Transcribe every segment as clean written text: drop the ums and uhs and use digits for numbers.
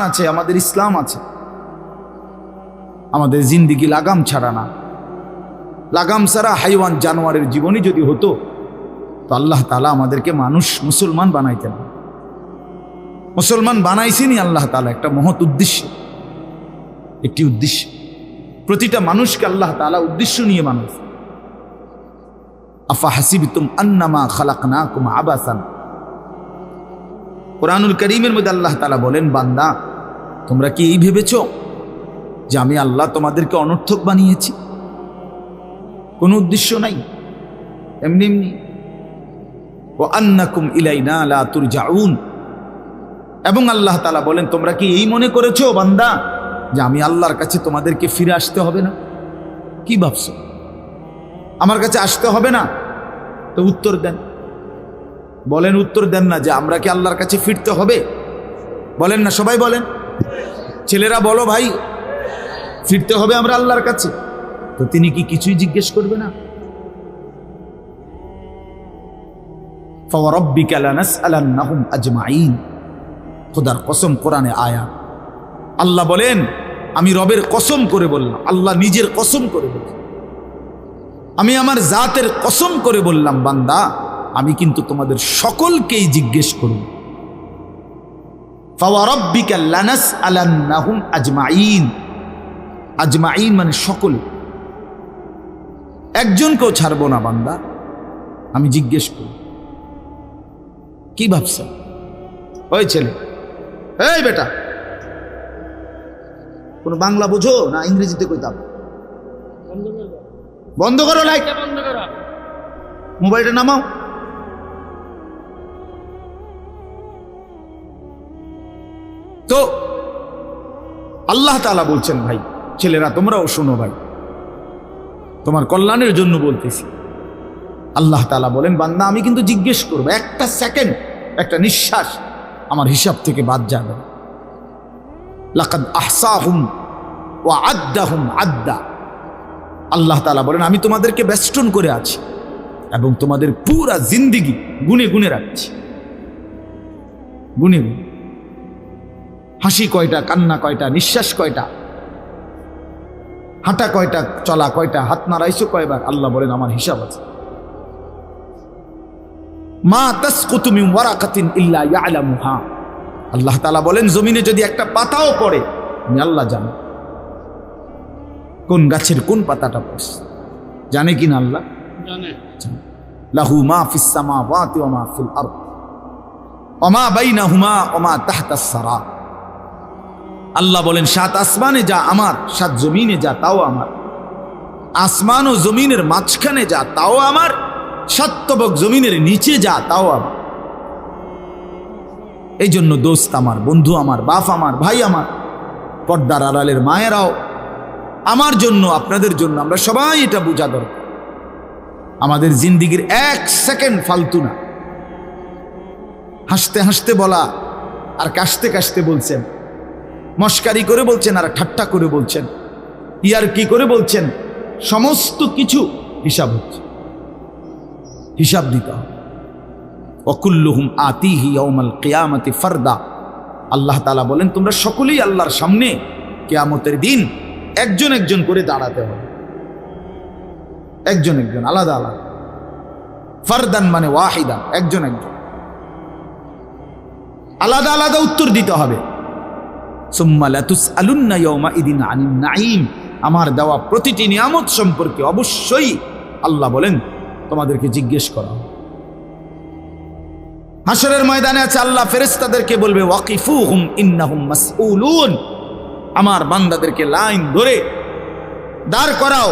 আছে, আমাদের ইসলাম আছে, আমাদের জিন্দিগি লাগাম ছাড়া না। লাগাম ছাড়া হাইওয়ান জানোয়ারের জীবনই যদি হতো তো আল্লাহ তাআলা আমাদেরকে মানুষ মুসলমান বানাইতেন। মুসলমান বানাইছেনই আল্লাহ তাআলা একটা মহৎ উদ্দেশ্য, একটি উদ্দেশ্য। প্রতিটা মানুষকে আল্লাহ তাআলা উদ্দেশ্য নিয়ে বানাইছেন। আফা হাসিবতুম আন্নামা খালাকনাকুম আবাসান। কুরআনুল কারীমের মধ্যে আল্লাহ তাআলা বলেন, বান্দা তোমরা কি এই ভেবেছো যে আমি আল্লাহ তোমাদেরকে অনর্থক বানিয়েছি? কোনো উদ্দেশ্য নাই, এমনি এমনি। ওয়া আন্নাকুম ইলাইনা লা তুরজাউন। এবং আল্লাহ তাআলা বলেন, তোমরা কি এই মনে করেছো বান্দা যে আমি আল্লাহর কাছে তোমাদেরকে ফিরে আসতে হবে না? কি ভাবছো আমার কাছে আসতে হবে না? তো উত্তর দেন, বলেন, উত্তর দেন না যে আমরা কি আল্লাহর কাছে ফিরতে হবে? বলেন না, সবাই বলেন। ছেলেরা বলো, ভাই ফিরতে হবে আমরা আল্লাহর কাছে। তো তিনি কি কিছুই জিজ্ঞেস করবে না? ফাওয়ারাব্বিকা লানাসআলান্নাহুম আজমাইন। খোদার কসম, কোরআনে আয়াত। আল্লাহ বলেন, আমি রবের কসম করে বললাম, আল্লাহ নিজের কসম করে বললাম, আমি আমার জাতের কসম করে বললাম, বান্দা আমি কিন্তু তোমাদের সকলকেই জিজ্ঞেস করব। ফাওয়ারাব্বিকা লানাসআলান্নাহুম আজমাইন। আজমাইন মানে সকল, একজনকেও ছাড়বো না বান্দা, আমি জিজ্ঞেস করব। কি ভাবছ? ওই ছেলে, এই বেটা, কোন বাংলা বোঝো না ইংরেজিতে কইতাম? বন্ধ করো লাইট, মোবাইলটা নামাও। তো আল্লাহ তাআলা বলছেন, ভাই ছেলেরা তোমরাও শোনো, ভাই তোমার কল্যাণের জন্য বলতেছি। আল্লাহ তাআলা বলেন, বান্দা আমি কিন্তু জিজ্ঞেস করবো, একটা সেকেন্ড, একটা নিঃশ্বাস আমার হিসাব থেকে বাদ যাবে। লাকাদ আহসাহুম ওয়া আদ্দাহুম আদ্দা। আল্লাহ তাআলা বলেন, আমি তোমাদেরকে বেষ্টন করে আছি এবং তোমাদের পুরা জিন্দিগি গুনে গুনে রাখছি, গুনে গুনে। হাসি কয়টা, কান্না কয়টা, নিঃশ্বাস কয়টা, হাঁটা কয়টা, চলা কয়টা, হাত নাড়াইছো কয়বার, আল্লাহ বলেন আমার হিসাব আছে। মা তাসকুতু মিন ওয়ারাকাতিন ইল্লা ইয়ালামুহা। আল্লাহ তাআলা বলেন, জমিনে যদি একটা পাতাও পড়ে আমি আল্লাহ জানি। কোন গাছের কোন পাতাটা পড়ছে জানে কিনা আল্লাহ জানে। লাহু মা ফিস সামাওয়াতি ওয়া মা ফিল আরদ ওয়া মা বাইনাহুমা ওয়া মা তাহতাস সারা। আল্লাহ বলেন, সাত আসমানে যা আমার, সাত জমিনে যা তাও আমার। আসমান ও জমিনের মাঝখানে যা তাও আমার, সাত তবক জমিনের নিচে যা তাও আমার। এই জন্য দোস্ত আমার, বন্ধু আমার, বাপ আমার, ভাই আমার, পর্দার আড়ালের মায়েরাও, আমার জন্য, আপনাদের জন্য, আমরা সবাই এটা বোঝা দরকার। আমাদের জিন্দিগির এক সেকেন্ড ফালতু না। হাসতে হাসতে বলা আর কাশতে কাশতে বলছেন, মস্কারি করে বলছেন আর ঠাট্টা করে বলছেন, ইয়ার কি করে বলছেন, সমস্ত কিছু হিসাব হচ্ছে, হিসাব দিতে হবে। ওয়াকুল্লুহুম আতিহি ইয়াউমাল কিয়ামাতি ফারদা। আল্লাহ তাআলা বলেন, তোমরা সকলেই আল্লাহর সামনে কিয়ামতের দিন একজন একজন করে দাঁড়াতে হবে, একজন একজন, আলাদা আলাদা। ফারদান মানে ওয়াহিদান, একজন একজন, আলাদা আলাদা উত্তর দিতে হবে। সুম্মা লাতুসআলুন্না ইয়াউমাইদিন আনিন নাঈম। আমার দেওয়া প্রতিটি নিয়ামত সম্পর্কে অবশ্যই আল্লাহ বলেন তোমাদেরকে জিজ্ঞেস করা হবে। হাসরের ময়দানে আছে, আল্লাহ ফেরেশতাদেরকে বলবে, ওয়াকিফুহুম ইন্নাহুম মাসউলুন। আমার বান্দাদেরকে লাইন ধরে দাঁড় করাও,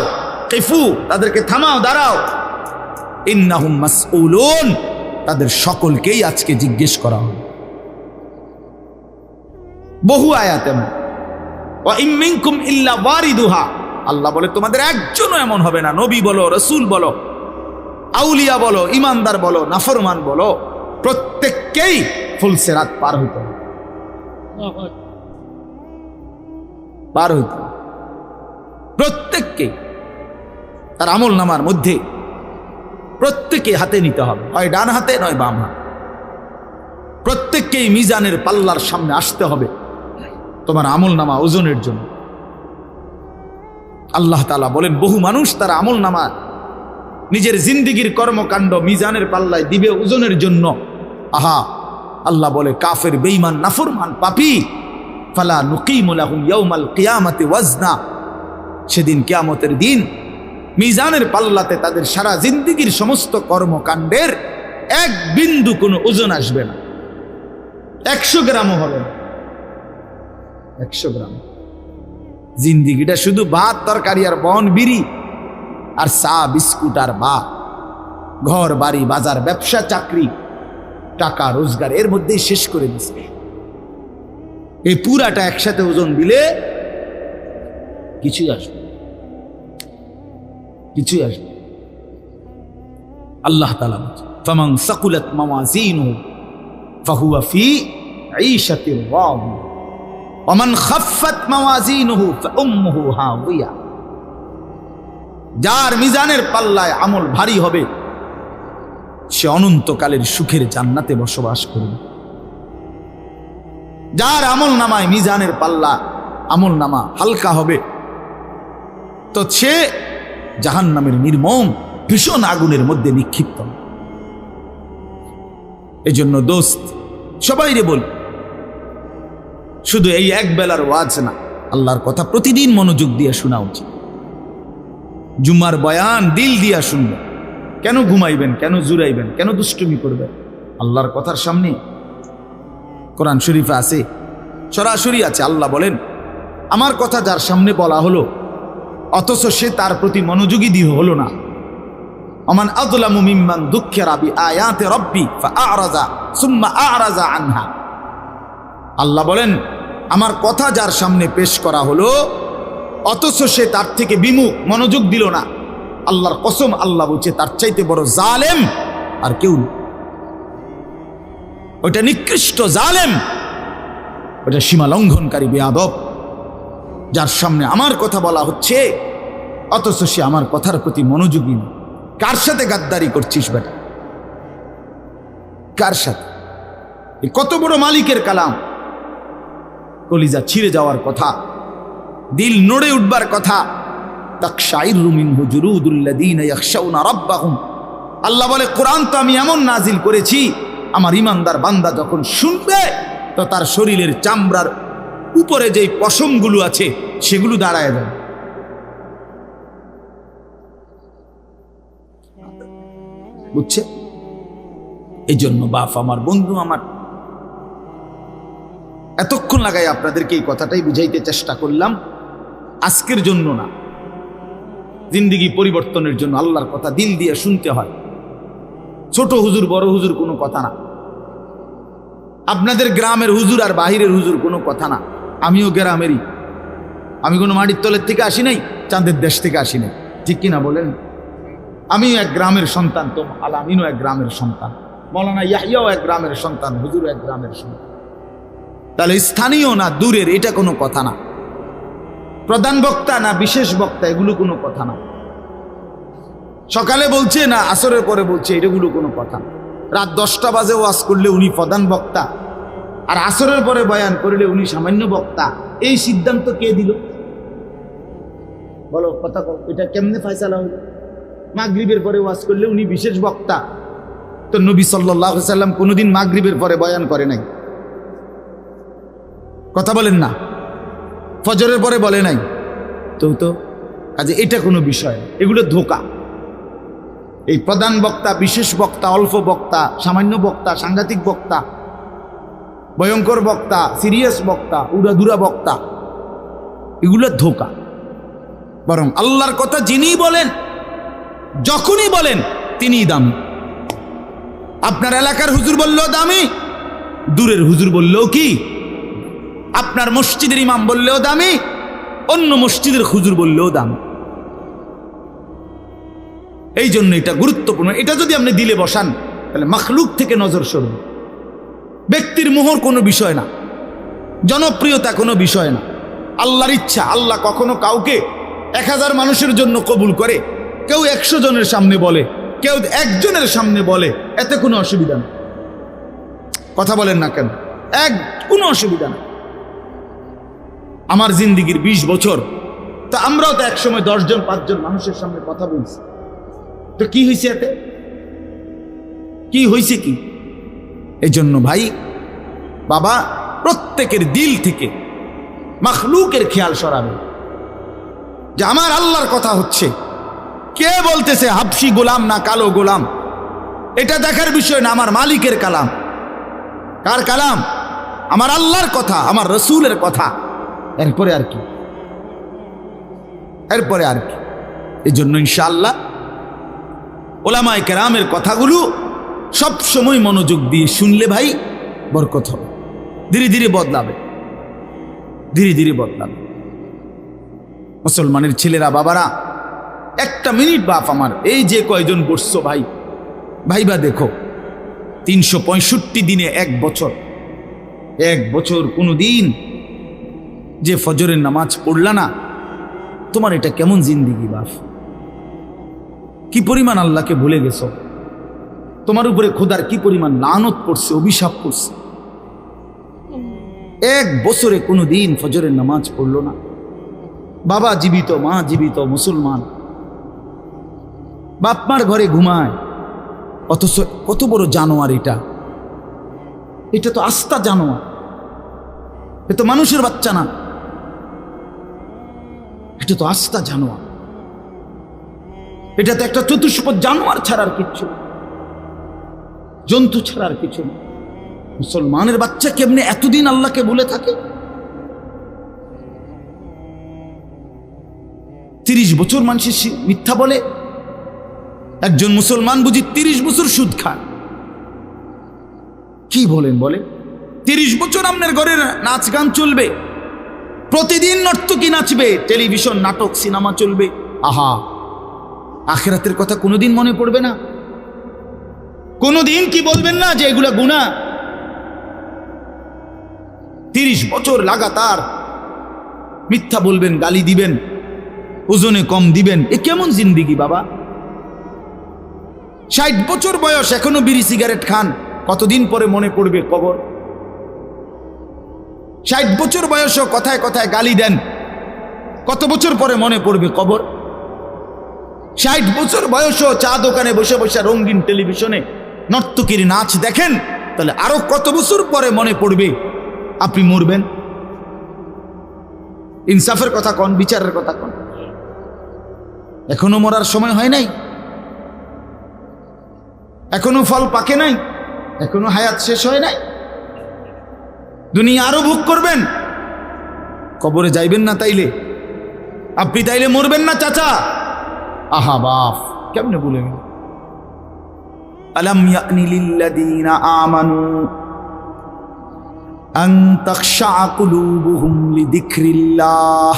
কিফু, তাদেরকে থামাও, দাঁড়াও। ইন্নাহুম মাসউলুন, তাদের সকলকেই আজকে জিজ্ঞেস করা হবে। বহু আয়াতে ওয়া ইম মিনকুম ইল্লা ওয়ারিদুহা। আল্লাহ বলে, তোমাদের একজনও এমন হবে না, নবী বলো, রাসূল বলো, আউলিয়া বলো, ইমানদার বলো, নাফরমান বলো, প্রত্যেককেই ফুলসিরাত পার হইতে হবে, পার হইতে হবে। প্রত্যেককেই তার আমল নামার মধ্যে প্রত্যেকে হাতে নিতে হবে, হয় ডান হাতে নয় বাম হাতে। প্রত্যেককেই মিজানের পাল্লার সামনে আসতে হবে। তোমার আমল নামা ওজনের জন্য। আল্লাহ তাআলা বলেন বহু মানুষ তার আমল নামা নিজের জিন্দিগির কর্মকাণ্ড মিজানের পাল্লায় দিবে ওজনের জন্য। আহা, আল্লাহ বলে কাফের, বেঈমান, নাফরমান, পাপী, ফালা নুকিমু লাহুম ইয়াউমাল কিয়ামাতি ওয়াজনা, সেদিন কিয়ামতের দিন মিজানের পাল্লাতে তাদের সারা জিন্দিগির সমস্ত কর্মকাণ্ডের এক বিন্দু কোনো ওজন আসবে না, 100 গ্রামও হবে না। 100 গ্রাম জিন্দিগিটা শুধু ভাত তরকারি আর বন বিড়ি আর চা বিস্কুট আর ঘর বাড়ি বাজার ব্যবসা চাকরি টাকা রোজগার এর মধ্যেই শেষ করে দিচ্ছে। এই পুরাটা একসাথে ওজন দিলে কিছুই আসবে, কিছুই আসবে। আল্লাহ তাআলা বলেন ফামান সাকুলাত মাওয়াজিনুহু ফাহুয়া ফি ঈশাতির রাদিয়া ওয়া মান খাফফাত মাওয়াজিনুহু ফাউম্মুহু হাওিয়া। যার মিজানের পাল্লায় আমল ভারী হবে সে অনন্তকালের সুখের জান্নাতে বসবাস করবে। যার আমল নামায় মিজানের পাল্লা আমল নামা হালকা হবে তো সে জাহান্নামের নির্মম ভীষণ আগুনের মধ্যে নিক্ষিপ্ত। এজন্য দোস্ত সবাইরে বল, শুধু এই এক বেলার ওয়াজ না, আল্লাহর কথা প্রতিদিন মনোযোগ দিয়ে শোনা উচিত। জুমার বয়ান দিল দিয়া শুনবেন। কেন ঘুমাইবেন, কেন জুরাইবেন, কেন দুষ্টুমি করবেন? আল্লাহর কথার সামনে কোরআন শরীফে আছে, সরাসরি আছে। আল্লাহ বলেন আমার কথা যার সামনে বলা হলো অথচ সে তার প্রতি মনোযোগী দিয়ে হলো না, আমান আযলামু মিম্মান যুক্কিরা বিআয়াতি রাব্বি ফাআরাযা সুম্মা আ'রাযা আনহা। আল্লাহ বলেন আমার কথা যার সামনে পেশ করা হলো অথচ সে তার থেকে বিমুখ, মনোযোগ দিল না, আল্লাহর কসম আল্লাহ বলছে তার চাইতে বড় জালেম আর কেউ নেই। ওইটা নিকৃষ্ট জালেম, ওইটা সীমা লঙ্ঘনকারী বেয়াদব, যার সামনে আমার কথা বলা হচ্ছে অথচ সে আমার কথার প্রতি মনোযোগী নেই। কার সাথে গাদ্দারি করছিস বেটা? কার সাথে? কত বড় মালিকের কালাম, কলিজা ছিঁড়ে যাওয়ার কথা, দিল নড়ে উঠবার কথা। তাকশাইরু মিনহু জুলুদুল্লাযীনা ইয়াখশাউনা রাব্বাহুম। আল্লাহ বলে কোরআন তো আমি এমন নাজিল করেছি আমার ইমানদার বান্দা যখন শুনবে তো তার শরীরের চামড়ার উপরে যেই পশমগুলো আছে সেগুলো দাঁড়ায় যাবে। বুঝছে? এই জন্য বাপ আমার, বন্ধু আমার, এতক্ষণ লাগাই আপনাদেরকে এই কথাটাই বুঝাইতে চেষ্টা করলাম। আজকের জন্য না, জিন্দিগি পরিবর্তনের জন্য আল্লাহর কথা দিল দিয়ে শুনতে হয়। ছোট হুজুর বড় হুজুর কোনো কথা না, আপনাদের গ্রামের হুজুর আর বাহিরের হুজুর কোনো কথা না। আমিও গ্রামেরই, আমি কোনো মাটির তলের থেকে আসি নাই, চাঁদের দেশ থেকে আসি নাই, ঠিক কিনা বলেন? আমিও এক গ্রামের সন্তান, তো আলামিনও এক গ্রামের সন্তান, মৌলানা ইয়াহিয়াও এক গ্রামের সন্তান, হুজুরও এক গ্রামের সন্তান। তাহলে স্থানীয় না দূরের এটা কোনো কথা না, প্রধান বক্তা না বিশেষ বক্তা এগুলো কোনো কথা না, সকালে বলছে না আসরের পরে বলছে এটাগুলো কোনো কথা না। রাত 10টা বাজে ওয়াজ করলে উনি প্রধান বক্তা আর আসরের পরে বয়ান করলে উনি সামান্য বক্তা, এই সিদ্ধান্ত কে দিল? বলো কথা, এটা কেমনে ফয়সালা হইল? মাগরিবের পরে ওয়াজ করলে উনি বিশেষ বক্তা, তো নবী সাল্লাল্লাহু আলাইহি সাল্লাম কোনোদিন মাগরিবের পরে বয়ান করে নাই, কথা বলেন না, ফজরের পরে বলে নাই, তো কাজে এটা কোনো বিষয় না, এগুলো ধোঁকা। এই প্রধান বক্তা, বিশেষ বক্তা, অল্প বক্তা, সামান্য বক্তা, সাংঘাতিক বক্তা, ভয়ঙ্কর বক্তা, সিরিয়াস বক্তা, উড়াধুরা বক্তা, এগুলো ধোঁকা। বরং আল্লাহর কথা যিনি বলেন, যখনই বলেন তিনিই দামি। আপনার এলাকার হুজুর বললেও দামি, দূরের হুজুর বললেও কি, আপনার মসজিদের ইমাম বললেও দামি, অন্য মসজিদের হুজুর বললেও দামি। এই জন্য এটা গুরুত্বপূর্ণ। এটা যদি আপনি দিলে বসান তাহলে মাখলুক থেকে নজর সরবে। ব্যক্তির মোহর কোনো বিষয় না, জনপ্রিয়তা কোনো বিষয় না, আল্লাহর ইচ্ছা। আল্লাহ কখনো কাউকে 1000 মানুষের জন্য কবুল করে, কেউ 100 জনের সামনে বলে, কেউ 1 জনের সামনে বলে, এতে কোনো অসুবিধা নেই। কথা বলেন না কেন? কোনো অসুবিধা নেই। আমার জিন্দিগির 20 বছর, তা আমরাও তো একসময় 10 জন 5 জন মানুষের সামনে কথা বলছি, তো কি হয়েছে এতে? কি হয়েছে কি? এই জন্য ভাই বাবা, প্রত্যেকের দিল থেকে মাখলুকের খেয়াল সরাবে যে আমার আল্লাহর কথা হচ্ছে, কে বলতেছে হাবশি গোলাম না কালো গোলাম, এটা দেখার বিষয় না। আমার মালিকের কালাম। কার কালাম? আমার আল্লাহর কথা, আমার রসুলের কথা। এরপরে আর কি? এরপরে আর কি? এই জন্য ইনশাআল্লাহ ওলামায়ে কেরামের কথাগুলো সব সময় মনোযোগ দিয়ে শুনলে ভাই বরকত হবে। ধীরে ধীরে বদলাবে, ধীরে ধীরে বদলাবে। মুসলমানের ছেলেরা, বাবারা, একটা মিনিট বাপ আমার, এই যে কয়জন বসছো ভাই, ভাইবা দেখো 365 দিনে এক বছর কোনো দিন যে ফজরের নামাজ পড়লা না, তোমার এটা কেমন জিন্দিগি বাপ? কি পরিমাণ আল্লাহকে ভুলে গেছো? তোমার উপরে খোদার কি পরিমাণ লানত পড়ছে, অভিশাপ পড়ছে। 1 বছরে কোনো দিন ফজরের নামাজ পড়লো না। বাবা জীবিত, মা জীবিত, মুসলমান, বাপ মার ঘরে ঘুমায়, অথচ কত বড় জানোয়ার এটা! এটা তো আস্তা জানোয়ার, এ তো মানুষের বাচ্চা না, এটা তো আস্তা জানোয়ার। এটা তো একটা চতুষ্পদ জানোয়ার ছাড়ার কিচ্ছু, জন্তু ছাড়ার কিছু না। মুসলমানের বাচ্চা কেমনে এতদিন আল্লাহকে ভুলে থাকে? 30 বছর মানুষের মিথ্যা বলে, একজন মুসলমান বুঝি 30 বছর সুদ খায়। কি বলেন? বলে 30 বছর আপনার ঘরে নাচ গান চলবে, প্রতিদিন নর্তকী নাচবে, টেলিভিশন নাটক সিনেমা চলবে। আহা, আখিরাতের কথা কোনোদিন মনে পড়বে না? কোনোদিন কি বলবেন না যে এগুলা গুনাহ? 30 বছর লাগাতার মিথ্যা বলবেন, গালি দিবেন, ওজনে কম দিবেন, এ কেমন জিন্দিগি বাবা? 60 বছর বয়স, এখনো বিড়ি সিগারেট খান, কতদিন পরে মনে পড়বে কবর? 60 বছর বয়সও কথায় কথায় গালি দেন, কত বছর পরে মনে পড়বে কবর? 60 বছর বয়সও চা দোকানে বসে বসে রঙিন টেলিভিশনে নর্তকীর নাচ দেখেন, তাহলে আরো কত বছর পরে মনে পড়বে আপনি মরবেন? ইনসাফের কথা কন, বিচারের কথা কন। এখনো মরার সময় হয় নাই, এখনো ফল পাকে নাই, এখনো হায়াত শেষ হয় নাই। দুনিয়া আরো ভোগ করবেন, কবরে যাইবেন না তাইলে? আপনি তাইলে মরবেন না চাচা? আহা বাপ, কেমনে বলে গেল? আলাম ইয়ানি লিল্লাযীনা আমানু আন তাখশা কুলুবুহুম লিযিকরিল্লাহ।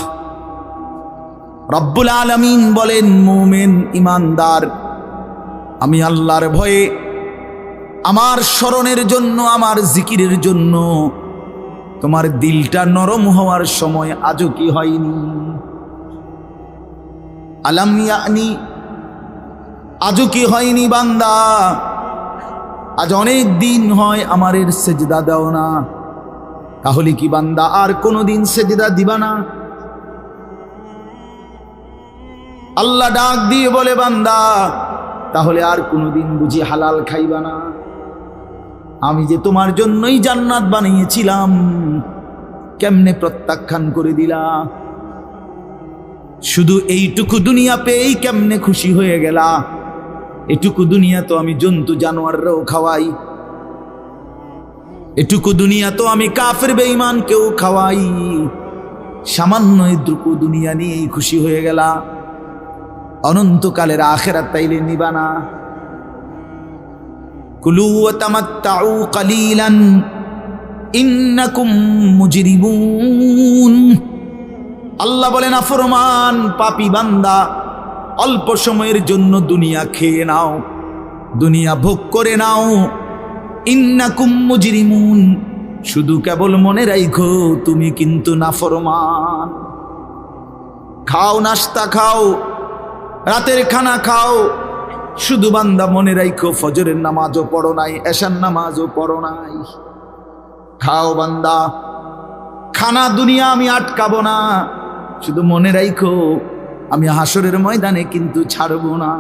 রব্বুল আলামিন বলেন, মুমিন ইমানদার, আমি আল্লাহর ভয়ে, আমার স্মরণের জন্য, আমার জিকিরের জন্য তোমার দিলটা নরম হওয়ার সময় আজও কি হয়নি? আলাম ইয়ানি, আজও কি হয়নি বান্দা? আজ অনেক দিন হয় আমারের সেজদা দাও না, তাহলে কি বান্দা আর কোনোদিন সেজদা দিবা না? আল্লাহ ডাক দিয়ে বলে, বান্দা তাহলে আর কোনোদিন বুঝি হালাল খাইবা না? আমি যে তোমার জন্যই জান্নাত বানিয়েছিলাম, কেমনে প্রত্যাখ্যান করে দিলা? শুধু এইটুকু দুনিয়া পেয়েই কেমনে খুশি হয়ে গেলা? এটুকু দুনিয়া তো আমি জন্তু জানোয়াররাও খাওয়াই, এটুকু দুনিয়া তো আমি কাফের বেঈমানকেও খাওয়াই, সামান্য এটুকু দুনিয়া নিয়েই খুশি হয়ে গেলা? অনন্তকালের আখিরাত তাইলে নিবা না? কুলু ওয়া তামাত্তাউ কালিলান ইন্নাকুম মুজরিমুন। আল্লাহ বলেন, নাফরমান পাপী বান্দা, অল্প সময়ের জন্য দুনিয়া খেয়ে নাও, দুনিয়া ভোগ করে নাও। ইন্নাকুম মুজরিমুন, শুধু কেবল মনে রাখো তুমি কিন্তু নাফরমান। খাও, নাস্তা খাও, রাতের খানা খাও, শুধু বান্দা মনে রাখো ফজরের নামাজও পড়ো নাই, এশার নামাজও পড়ো নাই। খাও বান্দা, খানা দুনিয়া আমি আটকাবো না, শুধু মনে রাখো আমি হাসরের ময়দানে কিন্তু ছাড়বো না।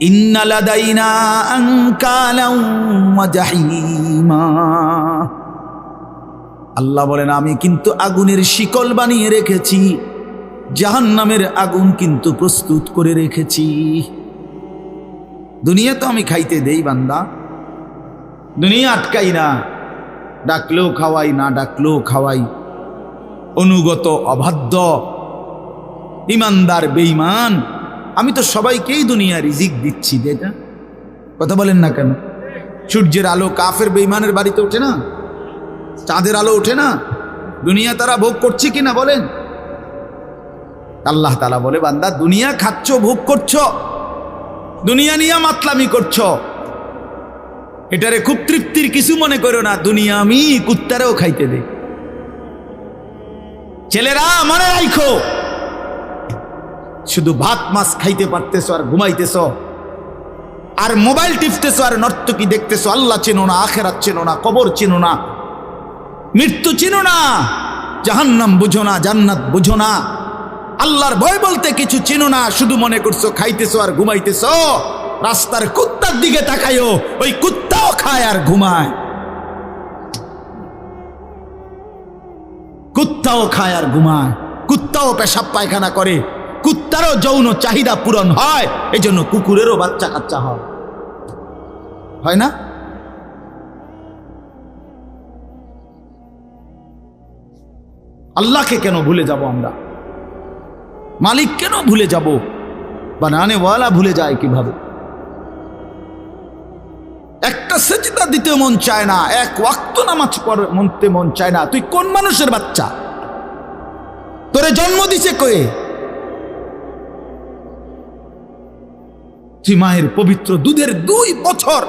ইন্না লাদাইনা আনকালাও ওয়া জাহিমা, আল্লাহ বলেন আমি কিন্তু আগুনের শিকল বানিয়ে রেখেছি, জাহান্নামের আগুন কিন্তু প্রস্তুত করে রেখেছি। দুনিয়া তো আমি খাইতে দেই বান্দা, দুনিয়া আটকাই না, ডাকলেও খাওয়াই, না ডাকলেও খাওয়াই। অনুগত অবাধ্য ইমানদার বেঈমান আমি তো সবাইকেই দুনিয়া রিজিক দিচ্ছি। এটা কথা বলেন না কেন? সূর্যের আলো কাফের বেঈমানের বাড়িতে ওঠে না? চাঁদের আলো ওঠে না? দুনিয়া তারা ভোগ করছে কিনা বলেন? আল্লাহ তাআলা বলে বান্দা দুনিয়া খাচ্ছ, ভোগ করছো, দুনিয়া নিয়ে মাতলামি করছো, এটারে খুব তৃপ্তির কিছু মনে করো না। দুনিয়া আমি কুত্তারেও খাইতে দে। ছেলেরা মনে রাখো, শুধু ভাত মাছ খাইতে পারতেছো আর ঘুমাইতেছো, আর মোবাইল টিপতেছো, আর নর্তকী দেখতেছো। আল্লাহ চেনো না, আখেরাত চেনো না, কবর চেনো না, মৃত্যু চেনো না, জাহান্নাম বুঝো না, জান্নাত বুঝো না, আল্লাহর ভয় বলতে কিছু চেনো না। শুধু মনে করছো খাইতেছো আর ঘুমাইতেছো। রাস্তার কুত্তার দিকে তাকাইও, ওই কুত্তাও খায় আর ঘুমায়, কুত্তাও খায় আর ঘুমায়, কুত্তাও পেশাব পায়খানা করে, কুত্তারও যৌন চাহিদা পূরণ হয়, এই জন্য কুকুরেরও বাচ্চা কাচ্চা হয় না? আল্লাহকে কেন ভুলে যাব আমরা? মালিক কেন ভুলে যাব? বানানে ওয়ালা ভুলে যায় কিভাবে? একটা সেজদা দিতে মন চায় না, এক ওয়াক্ত নামাজ পড়তে মন চায় না। তুই কোন মানুষের বাচ্চা? তোরে জন্ম দিছে কয়ে? তুই মায়ের পবিত্র দুধের 2 বছর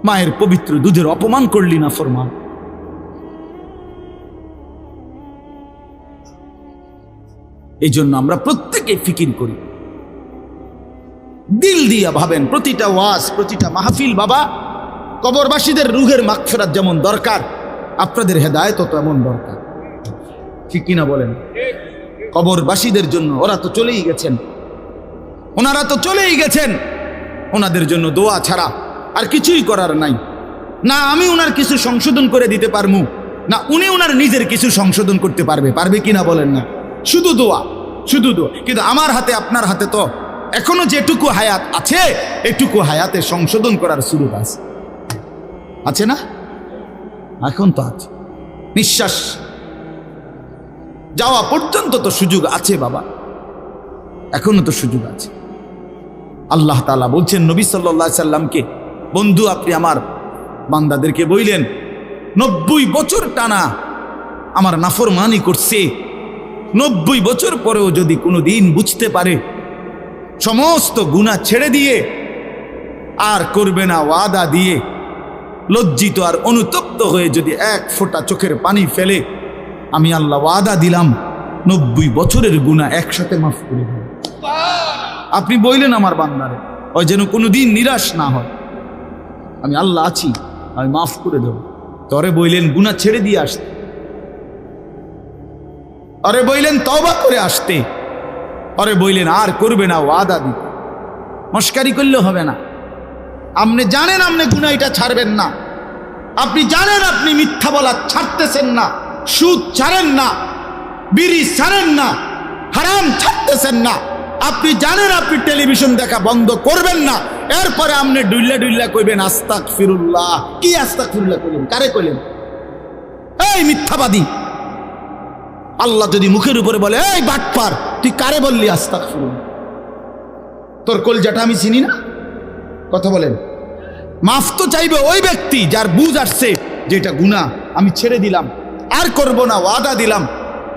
মায়ের পবিত্র দুধের অপমান করলি না ফরমান। এই জন্য আমরা প্রত্যেকে ফিকির করি, দিল দিয়া ভাবেন। প্রতিটা ওয়াজ, প্রতিটা মাহফিল বাবা, কবরবাসীদের রুহের মাগফিরাত যেমন দরকার, আপনাদের হেদায়েত তো এমন দরকার। ঠিক কিনা বলেন? কবরবাসীদের জন্য, ওরা তো চলেই গেছেন, ওনারা তো চলেই গেছেন, ওনাদের জন্য দোয়া ছাড়া আর কিছুই করার নাই। না আমি ওনার কিছু সংশোধন করে দিতে পারবো, না উনি ওনার নিজের কিছু সংশোধন করতে পারবে কিনা বলেন না? শুধু দোয়া, শুধু দোয়া। কিন্তু আমার হাতে, আপনার হাতে তো এখনো যেটুকু হায়াত আছে, এটুকু হায়াতে সংশোধন করার সুযোগ আছে না? এখন তো আছে, নিঃশ্বাস যাওয়া পর্যন্ত তো সুযোগ আছে বাবা, এখনো তো সুযোগ আছে। আল্লাহ তাআলা বলছেন নবী সাল্লাল্লাহু আলাইহি সাল্লামকে, বন্ধু আপনি আমার বান্দাদেরকে বললেন 90 বছর টানা আমার নাফরমানি করছে, 90 বছর পরেও যদি কোনো দিন বুঝতে পারে, সমস্ত গুনাহ ছেড়ে দিয়ে আর করবে না ওয়াদা দিয়ে, লজ্জিত আর অনুতপ্ত হয়ে যদি এক ফোঁটা চোখের পানি ফেলে, আমি আল্লাহ ওয়াদা দিলাম 90 বছরের গুনাহ একসাথে মাফ করে দেব। আপনি বললেন আমার বান্দারে, ওই যেন কোনোদিন নিরাশ না হয়, আমি আল্লাহ আছি, আমি মাফ করে দেব। তরে বললেন গুনাহ ছেড়ে দিয়ে আসতে, আরে বললেন তওবা করে আসতে, আরে বললেন আর করবে না ওয়াদা দিতে। মস্কারি করলে হবে না। আপনি জানেন আপনি গুনাহ এটা ছাড়বেন না, আপনি জানেন আপনি মিথ্যা বলা ছাড়তেছেন না, সুদ ছাড়েন না, বিড়ি ছাড়েন না, হারাম ছাড়তেছেন না, আপনি জানেন আপনি টেলিভিশন দেখা বন্ধ করবেন না, এরপরে আপনি ডুইল্লা কইবেন আস্তাগফিরুল্লাহ। কি আস্তাগফিরুল্লাহ কইলেন? কারে কইলেন? এই মিথ্যাবাদী! আল্লাহ যদি মুখের উপরে বলে এই বাটপার, তুই কারে বললি আস্তাগফিরুল্লাহ? তোর কলজাটা আমি চিনি না? কথা বলেন। মাফ তো চাইবে ওই ব্যক্তি যার বুঝ আসছে যে এটা গুনাহ, আমি ছেড়ে দিলাম, আর করব না, ওয়াদা দিলাম।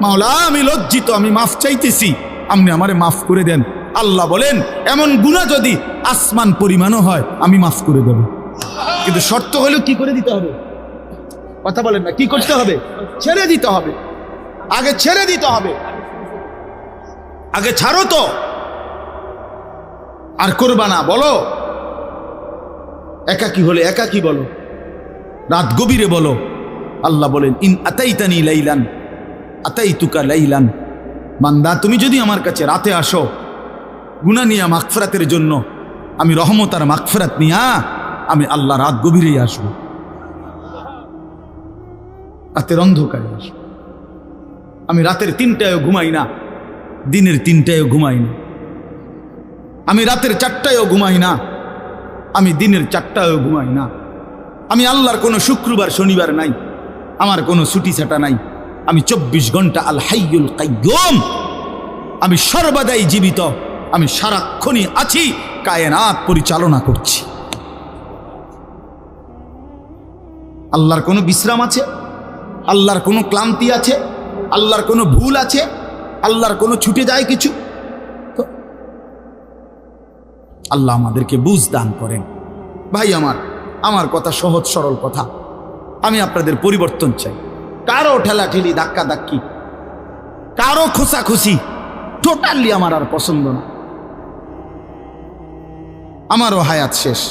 মাওলা আমি লজ্জিত, আমি মাফ চাইতেছি, আপনি আমারে মাফ করে দেন। আল্লাহ বলেন এমন গুনাহ যদি আসমান পরিমাণও হয় আমি মাফ করে দেব, কিন্তু শর্ত হলো কি করে দিতে হবে? কথা বলেন না, কি করতে হবে? ছেড়ে দিতে হবে, আগে ছেড়ে দিতে হবে, আগে ছাড়ো তো, আর করবা না। বলো একাকী হলে একাকী বলো, রাত গভীরে বলো। আল্লাহ বলেন, ইন আতাইতানি লাইলান আতাইতুকা লাইলান, বান্দা তুমি যদি আমার কাছে রাতে আসো গুনাহ নিয়া মাগফিরাতের জন্য, আমি রহমত আর মাগফিরাত নিয়া আমি আল্লাহ রাত গভীরেই আসবো, রাতের অন্ধকারে আসবো। আমি রাতের 3টায়ও ঘুমাই না, দিনের 3টায়ও ঘুমাই না, আমি রাতের 4টায়ও ঘুমাই না, আমি দিনের 4টায়ও ঘুমাই না। আমি আল্লাহর কোনো শুক্রবার শনিবার নাই, আমার কোনো ছুটি ছাটা নাই। আমি 24 ঘন্টা আল হাইয়ুল কাইয়ুম, আমি সর্বদাই জীবিত, আমি সারাক্ষণই আছি, কায়নাত পরিচালনা করছি। আল্লাহর কোনো বিশ্রাম আছে? আল্লাহর কোনো ক্লান্তি আছে? আল্লাহর কোনো ভুল আছে? আল্লাহর কোনো ছুটে যায় কিছু? তো আল্লাহ আমাদেরকে বুঝ দান করেন। ভাই আমার কথা সহজ সরল কথা। আমি আপনাদের পরিবর্তন চাই। কারো ঠেলাঠেলি, ধাক্কা ধাক্কি, কারো খোসাখুসি টোটালি আমার আর পছন্দ না। আমারও হায়াত শেষ,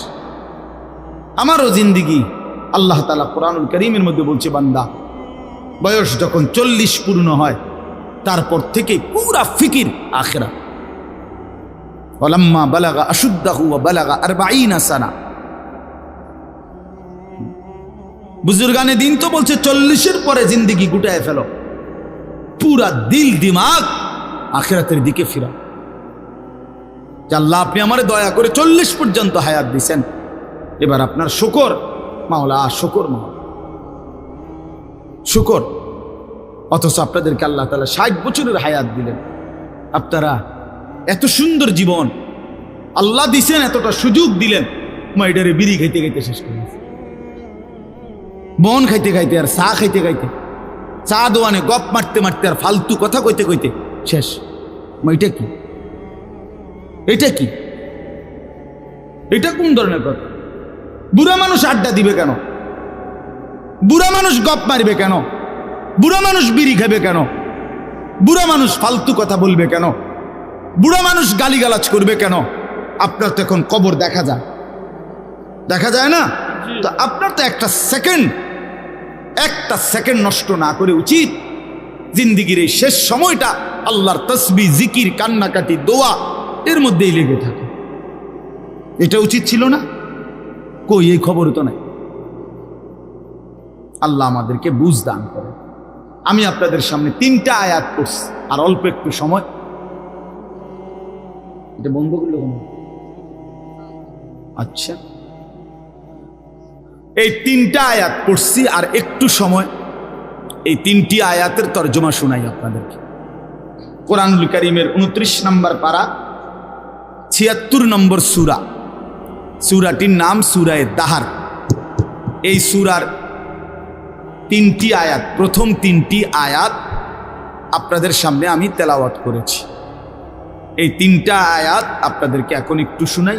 আমারও জিন্দিগি। আল্লাহ তাআলা কোরআনুল কারীমের মধ্যে বলছে, বান্দা বয়স যখন 40 পূর্ণ হয় তারপর থেকে পুরা ফিকির আখিরাত। ওয়ালাম্মা বালাগা আশুদ্দাহু ওয়া বালাগা 40 সানা। বুজুর্গানে দিন তো বলছে 40-এর পরে জিন্দিগি গুটায় ফেলো, পুরা দিল দিমাগ আখিরাতের দিকে ফিরা। আল্লাহ আপনি আমারে দয়া করে 40 পর্যন্ত হায়াত দিছেন, এবার আপনার শুকর মাওলা, শুকর মাওলা, শুকর। অথচ আপনাদেরকে আল্লাহ তাআলা 60 বছরের হায়াত দিলেন। আপনারা এত সুন্দর জীবন আল্লাহ দিছেন, এতটা সুযোগ দিলেন, মাইডারে বিড়ি খাইতে খাইতে শেষ করে দিয়েছে, বন খাইতে খাইতে আর চা খাইতে খাইতে, চা দোয়ানে গপ মারতে মারতে আর ফালতু কথা কইতে কইতে শেষ। এটা কি? এটা কি? এটা কোন ধরনের কথা? বুড়া মানুষ আড্ডা দিবে কেন? বুড়া মানুষ গপ মারবে কেন? বুড়া মানুষ বিড়ি খাবে কেন? বুড়া মানুষ ফালতু কথা বলবে কেন? বুড়া মানুষ গালিগালাজ করবে কেন? আপনার তো এখন কবর দেখা যায়, দেখা যায় না? তো আপনার তো একটা সেকেন্ড নষ্ট না করে উচিত জিন্দিগির এই শেষ সময়টা আল্লাহর তসবিহ, জিকির, কান্নাকাটি, দোয়া এর মধ্যেই লেগে থাকে। এটা উচিত ছিল না? কই, এই খবর তো নাই। আল্লাহ আমাদেরকে বুঝ দান করে। আমি আপনাদের সামনে 3টা আয়াত পড়ছি, আর অল্প একটু সময়। এটা বন্ধ করলো কেন? আচ্ছা, এই 3টা আয়াত পড়ছি আর একটু সময়, এই 3টি আয়াতের তর্জমা শোনাই আপনাদেরকে। কোরআনুল কারীমের 29 নম্বর পারা, 76 নম্বর সূরা। সূরাটির নাম সূরায়ে দাহার। এই সূরার 3টি আয়াত, প্রথম 3টি আয়াত আপনাদের সামনে আমি তেলাওয়াত করেছি। এই 3টা আয়াত আপনাদেরকে এখন একটু শুনাই,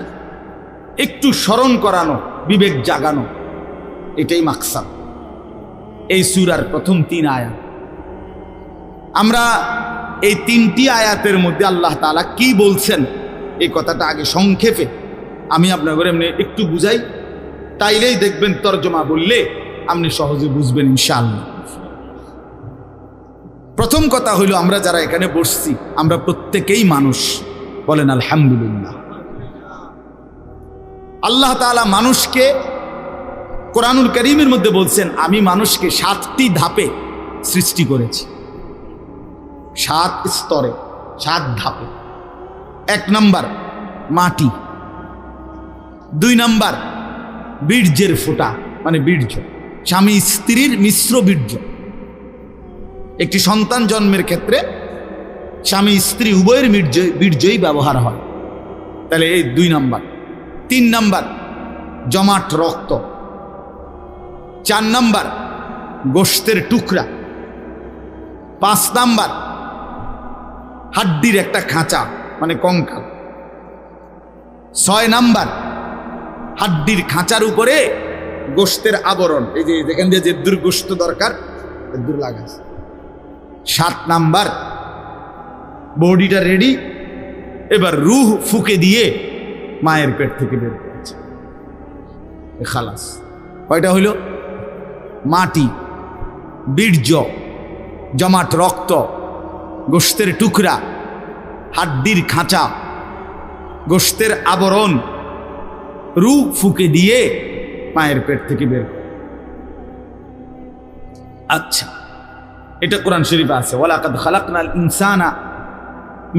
একটু স্মরণ করানো, বিবেক জাগানো, এটাই মাকসাদ এই সূরার প্রথম 3 আয়াত। আমরা এই 3টি আয়াতের মধ্যে আল্লাহ তাআলা কি বলছেন এই কথাটা আগে সংক্ষেপে আমি আপনাদের এমনি একটু বুঝাই, তাইলেই দেখবেন তরজমা বললে আপনি সহজে বুঝবেন ইনশাআল্লাহ। প্রথম কথা হইল, আমরা যারা এখানে বসছি আমরা প্রত্যেকেই মানুষ, বলেন আলহামদুলিল্লাহ। আল্লাহ তাআলা মানুষকে কোরআনুল কারীমের মধ্যে বলছেন, আমি মানুষকে 7টি ধাপে সৃষ্টি করেছি, 7 স্তরে, 7 ধাপে। 1 নাম্বার মাটি, 2 নাম্বার বীর্যের ফোঁটা, মানে বীর্য, স্বামী স্ত্রীর মিশ্র বীর্য। একটি সন্তান জন্মের ক্ষেত্রে স্বামী স্ত্রী উভয়ের বীর্যই ব্যবহার হয়, তাহলে এই 2 নাম্বার। 3 নাম্বার জমাট রক্ত। 4 নাম্বার গোশতের টুকরা। 5 নাম্বার হাড্ডির একটা খাঁচা, মানে কঙ্কাল। 6 নাম্বার হাড্ডির খাঁচার উপরে গোশতের আবরণ, এই যে যেখান দিয়ে যে দূর গোশত দরকার দূর লাগাছে। 7 নাম্বার বডিটা রেডি, এবার রূহ ফুকে দিয়ে মায়ের পেট থেকে বের করেছে, খালাস। কয়টা হইল? মাটি, বীর্য, জমাট রক্ত, গোশতের টুকরা, হাড্ডির খাঁচা, গোশতের আবরণ রূপ ফুঁকে দিয়ে মায়ের পেট থেকে বের করে। আচ্ছা, এটা কোরআন শরীফে আছে, ওয়ালাকাদ খালাকনাল ইনসানা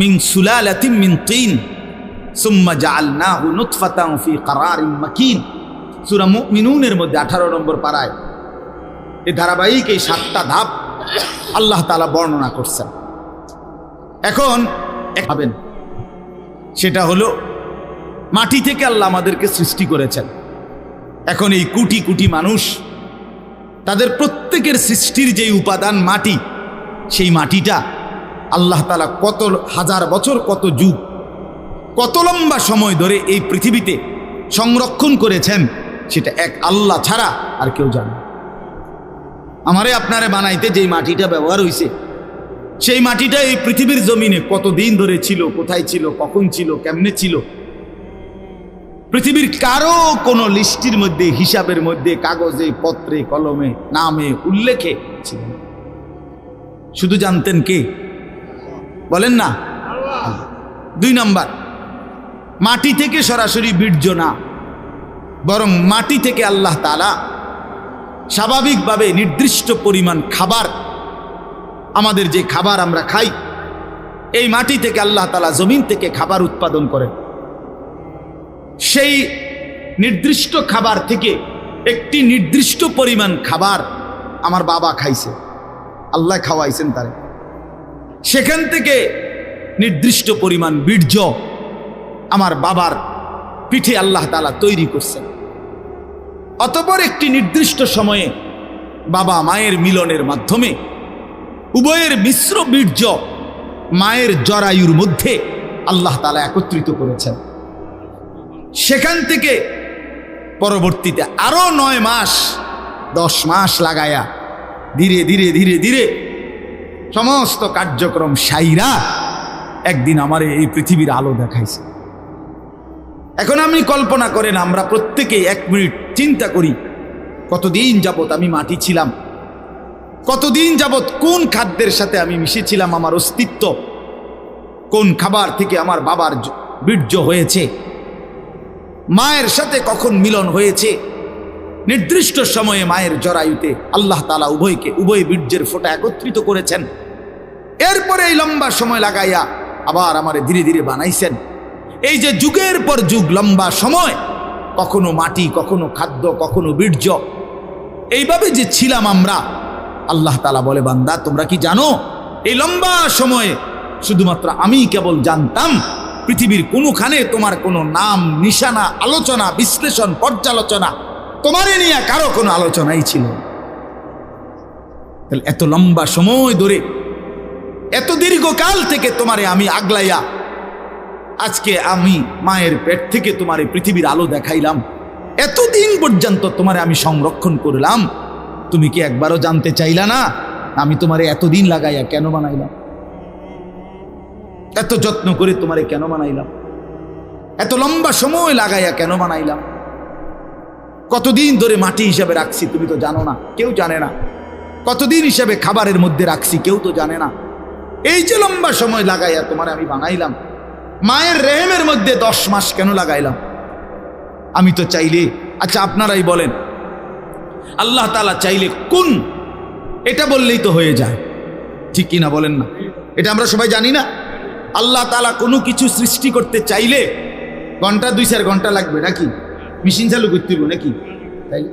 মিন সুলালাতিন মিন তিন সুম্মা জাআলনাহু নুতফাতান ফি ক্বারারিন মাকিন। সূরা মুমিনুনের মধ্যে 18 নম্বর পারায় এই ধারাবাহিক এই 7টা ধাপ আল্লাহ তাআলা বর্ণনা করছেন। এখন ভাবেন, সেটা হলো মাটি থেকে আল্লাহ আমাদেরকে সৃষ্টি করেছেন। এখন এই কোটি কোটি মানুষ, তাদের প্রত্যেকের সৃষ্টির যে উপাদান মাটি, সেই মাটিটা আল্লাহ তাআলা কত হাজার বছর, কত যুগ, কত লম্বা সময় ধরে এই পৃথিবীতে সংরক্ষণ করেছেন, সেটা এক আল্লাহ ছাড়া আর কেউ জানে না। আমারে আপনারে বানাইতে যেই মাটিটা ব্যবহার হয়েছে, সেই মাটিটা এই পৃথিবীর জমিনে কতদিন ধরে ছিল, কোথায় ছিল, কখন ছিল, কেমনে ছিল, পৃথিবীর কারো কোনো লিস্টির মধ্যে, হিসাবের মধ্যে, কাগজে, পত্রে, কলমে, নামে, উল্লেখে ছিল না। শুধু জানতেন কে? বলেন না। 2 নাম্বার, মাটি থেকে সরাসরি বীর্য না, বরং মাটি থেকে আল্লাহ তাআলা স্বাভাবিকভাবে নির্দিষ্ট পরিমাণ খাবার, আমাদের যে খাবার আমরা খাই, এই মাটি থেকে আল্লাহ তাআলা জমিন থেকে খাবার উৎপাদন করেন। সেই নির্দিষ্ট খাবার থেকে একটি নির্দিষ্ট পরিমাণ খাবার আমার বাবা খাইছে, আল্লাহ খাওয়াইছেন তারে। সেখান থেকে নির্দিষ্ট পরিমাণ বীর্য আমার বাবার পিঠে আল্লাহ তাআলা তৈরি করছেন। অতঃপর একটি নির্দিষ্ট সময়ে বাবা মায়ের মিলনের মাধ্যমে উভয়ের মিশ্র বীর্য মায়ের জরায়ুর মধ্যে আল্লাহ তাআলা একত্রিত করেছেন। সেখান থেকে পরবর্তীতে আরো 9 মাস 10 মাস লাগায়া ধীরে ধীরে ধীরে ধীরে সমস্ত কার্যক্রম সাইরা একদিন আমার এই পৃথিবীর আলো দেখাইছে। এখন আপনি কল্পনা করেন, আমরা প্রত্যেকে 1 মিনিট চিন্তা করি, কতদিন যাবত আমি মাটি ছিলাম, কতদিন যাবত কোন খাদ্যের সাথে আমি মিশেছিলাম, আমার অস্তিত্ব কোন খাবার থেকে আমার বাবার বীর্য হয়েছে, মায়ের সাথে কখন মিলন হয়েছে। নির্দিষ্ট সময়ে মায়ের জরায়ুতে আল্লাহ তাআলা উভয় বীর্যের ফোঁটা একত্রিত করেছেন। এরপরে এই লম্বা সময় লাগাইয়া আবার আমারে ধীরে ধীরে বানাইছেন। এই যে যুগের পর যুগ লম্বা সময়, কখনো মাটি, কখনো খাদ্য, কখনো বীর্য, এইভাবে যে ছিলাম আমরা, আল্লাহ তাআলা বলে, বান্দা তোমরা কি জানো, এই লম্বা সময়ে শুধুমাত্র আমি কেবল জানতাম, পৃথিবীর কোনোখানে তোমার কোনো নাম, নিশানা, আলোচনা, বিশ্লেষণ, পর্যালোচনা, তোমারে নিয়ে কারো কোনো আলোচনাই ছিল না। তাহলে এত লম্বা সময় ধরে, এত দীর্ঘকাল থেকে তোমারে আমি আগলাইয়া আজকে আমি মায়ের পেট থেকে তোমারে পৃথিবীর আলো দেখাইলাম, এতদিন পর্যন্ত তোমারে আমি সংরক্ষণ করলাম, তুমি কি একবারও জানতে চাইলা না আমি তোমারে এতদিন লাগাইয়া কেন বানাইলাম, এত যত্ন করে তোমারে কেন বানাইলাম, এত লম্বা সময় লাগাইয়া কেন বানাইলাম, কতদিন ধরে মাটি হিসাবে রাখছি তুমি তো জানো না, কেউ জানে না, কতদিন হিসাবে খাবারের মধ্যে রাখছি কেউ তো জানে না। এই যে লম্বা সময় লাগাইয়া তোমারে আমি বানাইলাম, মায়ের রেহেমের মধ্যে 10 মাস কেন লাগাইলাম আমি তো চাইলে, আচ্ছা আপনারাই বলেন, আল্লাহ তাআলা চাইলে কোন, এটা বললেই তো হয়ে যায়, ঠিক কিনা বলেন না? এটা আমরা সবাই জানি না। আল্লাহ তাআলা কোনো কিছু সৃষ্টি করতে চাইলে ঘন্টা 2-4 ঘন্টা লাগবে নাকি? মেশিন চালু করতে হবে নাকি? তাই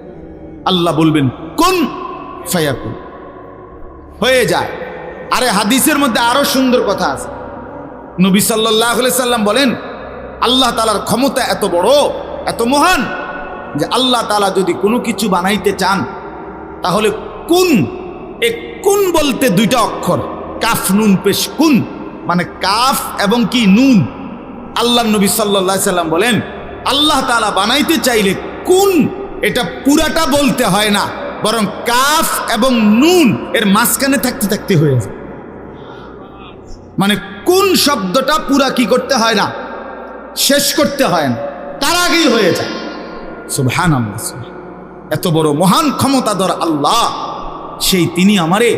আল্লাহ বলবেন কোন ফায়াকুন, হয়ে যায়। আরে হাদিসের মধ্যে আরো সুন্দর কথা আছে, নবী সাল্লাল্লাহু আলাইহি সাল্লাম বলেন, আল্লাহ তাআলার ক্ষমতা এত বড়, এত মহান, যে আল্লাহ তাআলা যদি কোনো কিছু বানাইতে চান তাহলে কুন, এ কুন বলতে 2টা অক্ষর, কাফ নুন পেশ, কুন মানে কাফ এবং কি নুন। আল্লাহ নবী সাল্লাল্লাহু আলাইহি সাল্লাম বলেন, আল্লাহ তাআলা বানাইতে চাইলে কুন, এটা পুরাটা বলতে হয় না, বরং কাফ এবং নুন এর মাঝখানে থাকতে থাকতে হয়ে যায়। মানে কোন শব্দটা পুরা কি করতে হয় না, শেষ করতে হয় না, তার আগেই হয়ে যায়। সুবহানাল্লাহ। এত বড় মহান ক্ষমতাধর আল্লাহ, সেই তিনি আমারে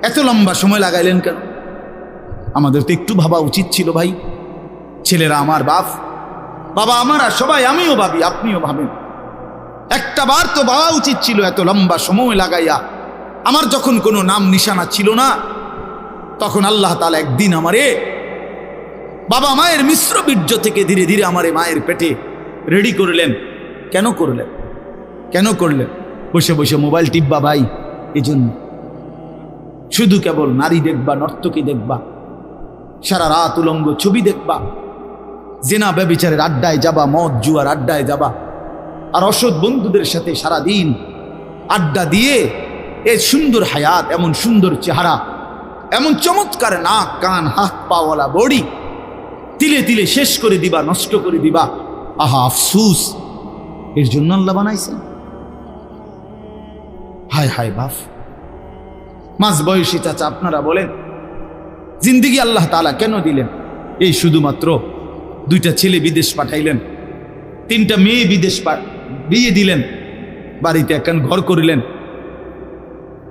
এত লম্বা সময় লাগাইলেন কেন? আমাদের তো একটু ভাবা উচিত ছিল ভাই। ছেলেরা আমার বাবা আমার, আর সবাই, আমিও ভাবি, আপনিও ভাবেন, একটা বার তো ভাবা উচিত ছিল এত লম্বা সময় লাগাইয়া। আমার যখন কোনো নাম নিশানা ছিল না, তখন আল্লাহ তাআলা একদিন আমারে বাবা মায়ের মিশ্র বীর্য থেকে ধীরে ধীরে আমারে মায়ের পেটে রেডি করলেন। কেন করলেন? কেন করলেন? বসে বসে মোবাইল টিপবা ভাই? এই জন্য শুধু কেবল নারী দেখবা, নর্তকী দেখবা, সারা রাত উলঙ্গ ছবি দেখবা, জেনা ব্যভিচারের আড্ডায় যাবা, মদ জুয়ার আড্ডায় যাবা, আর অসৎ বন্ধুদের সাথে সারাদিন আড্ডা দিয়ে এই সুন্দর হায়াত, এমন সুন্দর চেহারা, এমন চমৎকার নাক কান হাত পাওয়ালা বডি তিলে তিলে শেষ করে দিবা, নষ্ট করে দিবা। আহা আফসুস, এর জন্য আল্লাহ বানাইছেন? হায় হায় বাপ, মাঝ বয়সী চাচা আপনারা বলেন, জিন্দিগি আল্লাহ তাআলা কেন দিলেন? এই শুধুমাত্র 2টা ছেলে বিদেশ পাঠাইলেন, 3টা মেয়ে বিদেশ বিয়ে দিলেন, বাড়িতে একখান ঘর করিলেন,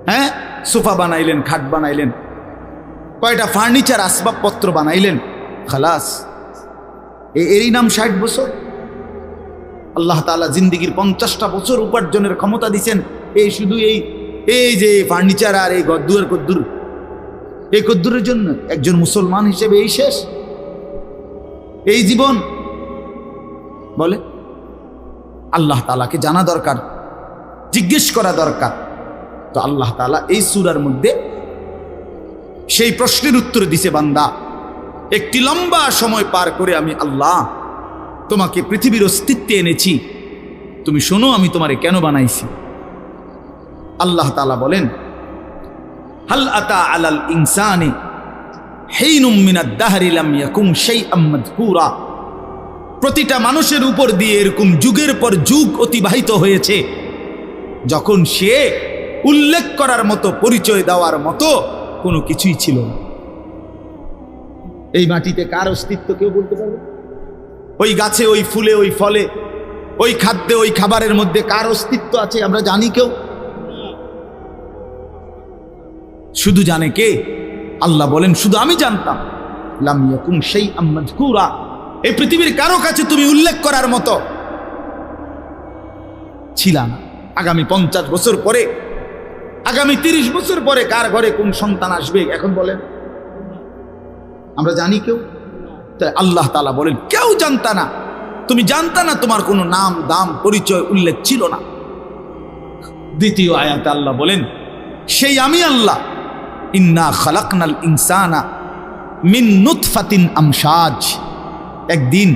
হ্যাঁ, সোফা বানাইলেন, খাট বানাইলেন, কয়টা ফার্নিচার আসবাবপত্র বানাইলেন, খালাস। এরই নাম 60 বছর? আল্লাহ তাআলা জিন্দিগির 50টা বছর উপার্জনের ক্ষমতা দিছেন এই শুধু এই যে ফার্নিচার আর এই গদ্দুর কদ্দুর, এই কদ্দুরের জন্য? একজন মুসলমান হিসেবে এই শেষ, এই জীবন? বলে আল্লাহ তাআলাকে জানা দরকার, জিজ্ঞেস করা দরকার। তো আল্লাহ তাআলা এই সূরার মধ্যে সেই প্রশ্নের উত্তর দিছে, বান্দা, একটি লম্বা সময় পার করে আমি আল্লাহ তোমাকে পৃথিবীর অস্তিত্বে এনেছি, তুমি শোনো আমি তোমারে কেন বানাইছি। আল্লাহ তাআলা বলেন, হাল আতা আলাল ইনসানি হিনুম মিনাদ দাহরি লাম ইয়াকুম শাইআম মাযকুরা। প্রতিটা মানুষের উপর দিয়ে এরকম যুগের পর যুগ অতিবাহিত হয়েছে, যখন সে উল্লেখ করার মতো, পরিচয় দেওয়ার মতো কোনো কিছুই ছিল না। এই মাটিতে কার অস্তিত্ব কেউ বলতে পারবে? ওই গাছে, ওই ফুলে, ওই ফলে, ওই খাদ্যে, ওই খাবারের মধ্যে কার অস্তিত্ব আছে আমরা জানি কেউ? শুধু জানে কে? আল্লাহ বলেন, শুধু আমি জানতাম। লাম ইয়াকুম শাইআম মাযকুরা, এই পৃথিবীর কারো কাছে তুমি উল্লেখ করার মতো ছিলা না। আগামী 50 বছর পরে, আগামী 30 বছর পরে কার ঘরে কোন সন্তান আসবে এখন বলেন? আমরা জানি কেউ? তাই আল্লাহ তাআলা বলেন, কেউ জানতা না, তুমি জানতা না, তোমার কোনো নাম দাম পরিচয় উল্লেখ ছিল না। দ্বিতীয় আয়াতে আল্লাহ বলেন, সেই আমি আল্লাহ, ইন্না খালাকনাল ইনসানা মিন নুতফাতিন আমশাজ। একদিন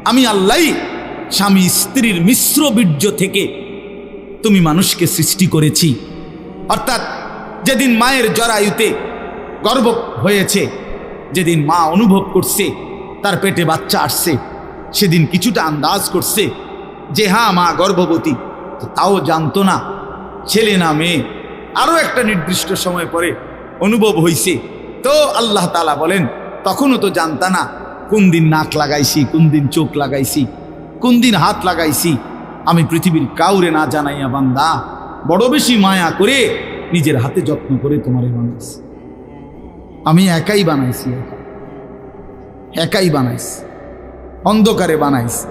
আমি আল্লাহ স্বামী স্ত্রীর মিশ্র বীর্য থেকে তুমি মানুষকে সৃষ্টি করেছি। অর্থাৎ যেদিন মায়ের জরায়ুতে গর্ভ হয়েছে, যেদিন মা অনুভব করছে তার পেটে বাচ্চা আসছে, সেদিন কিছুটা আন্দাজ করছে যে হ্যাঁ মা গর্ভবতী, তাও জানতো না ছেলে না মেয়ে। আরও একটা নির্দিষ্ট সময় পরে অনুভব হইছে। তো আল্লাহ তাআলা বলেন, তখনও তো জানতা না কোন দিন নাক লাগাইছি, কোন দিন চোখ লাগাইছি, কোন দিন হাত লাগাইছি। আমি পৃথিবীর কাউরে না জানাইয়া বান্দা বড় বেশি মায়া করে নিজের হাতে যত্ন করে তোমারে বানাইছি। আমি একাই বানাইছি, একাই বানাইছি, অন্ধকারে বানাইছি।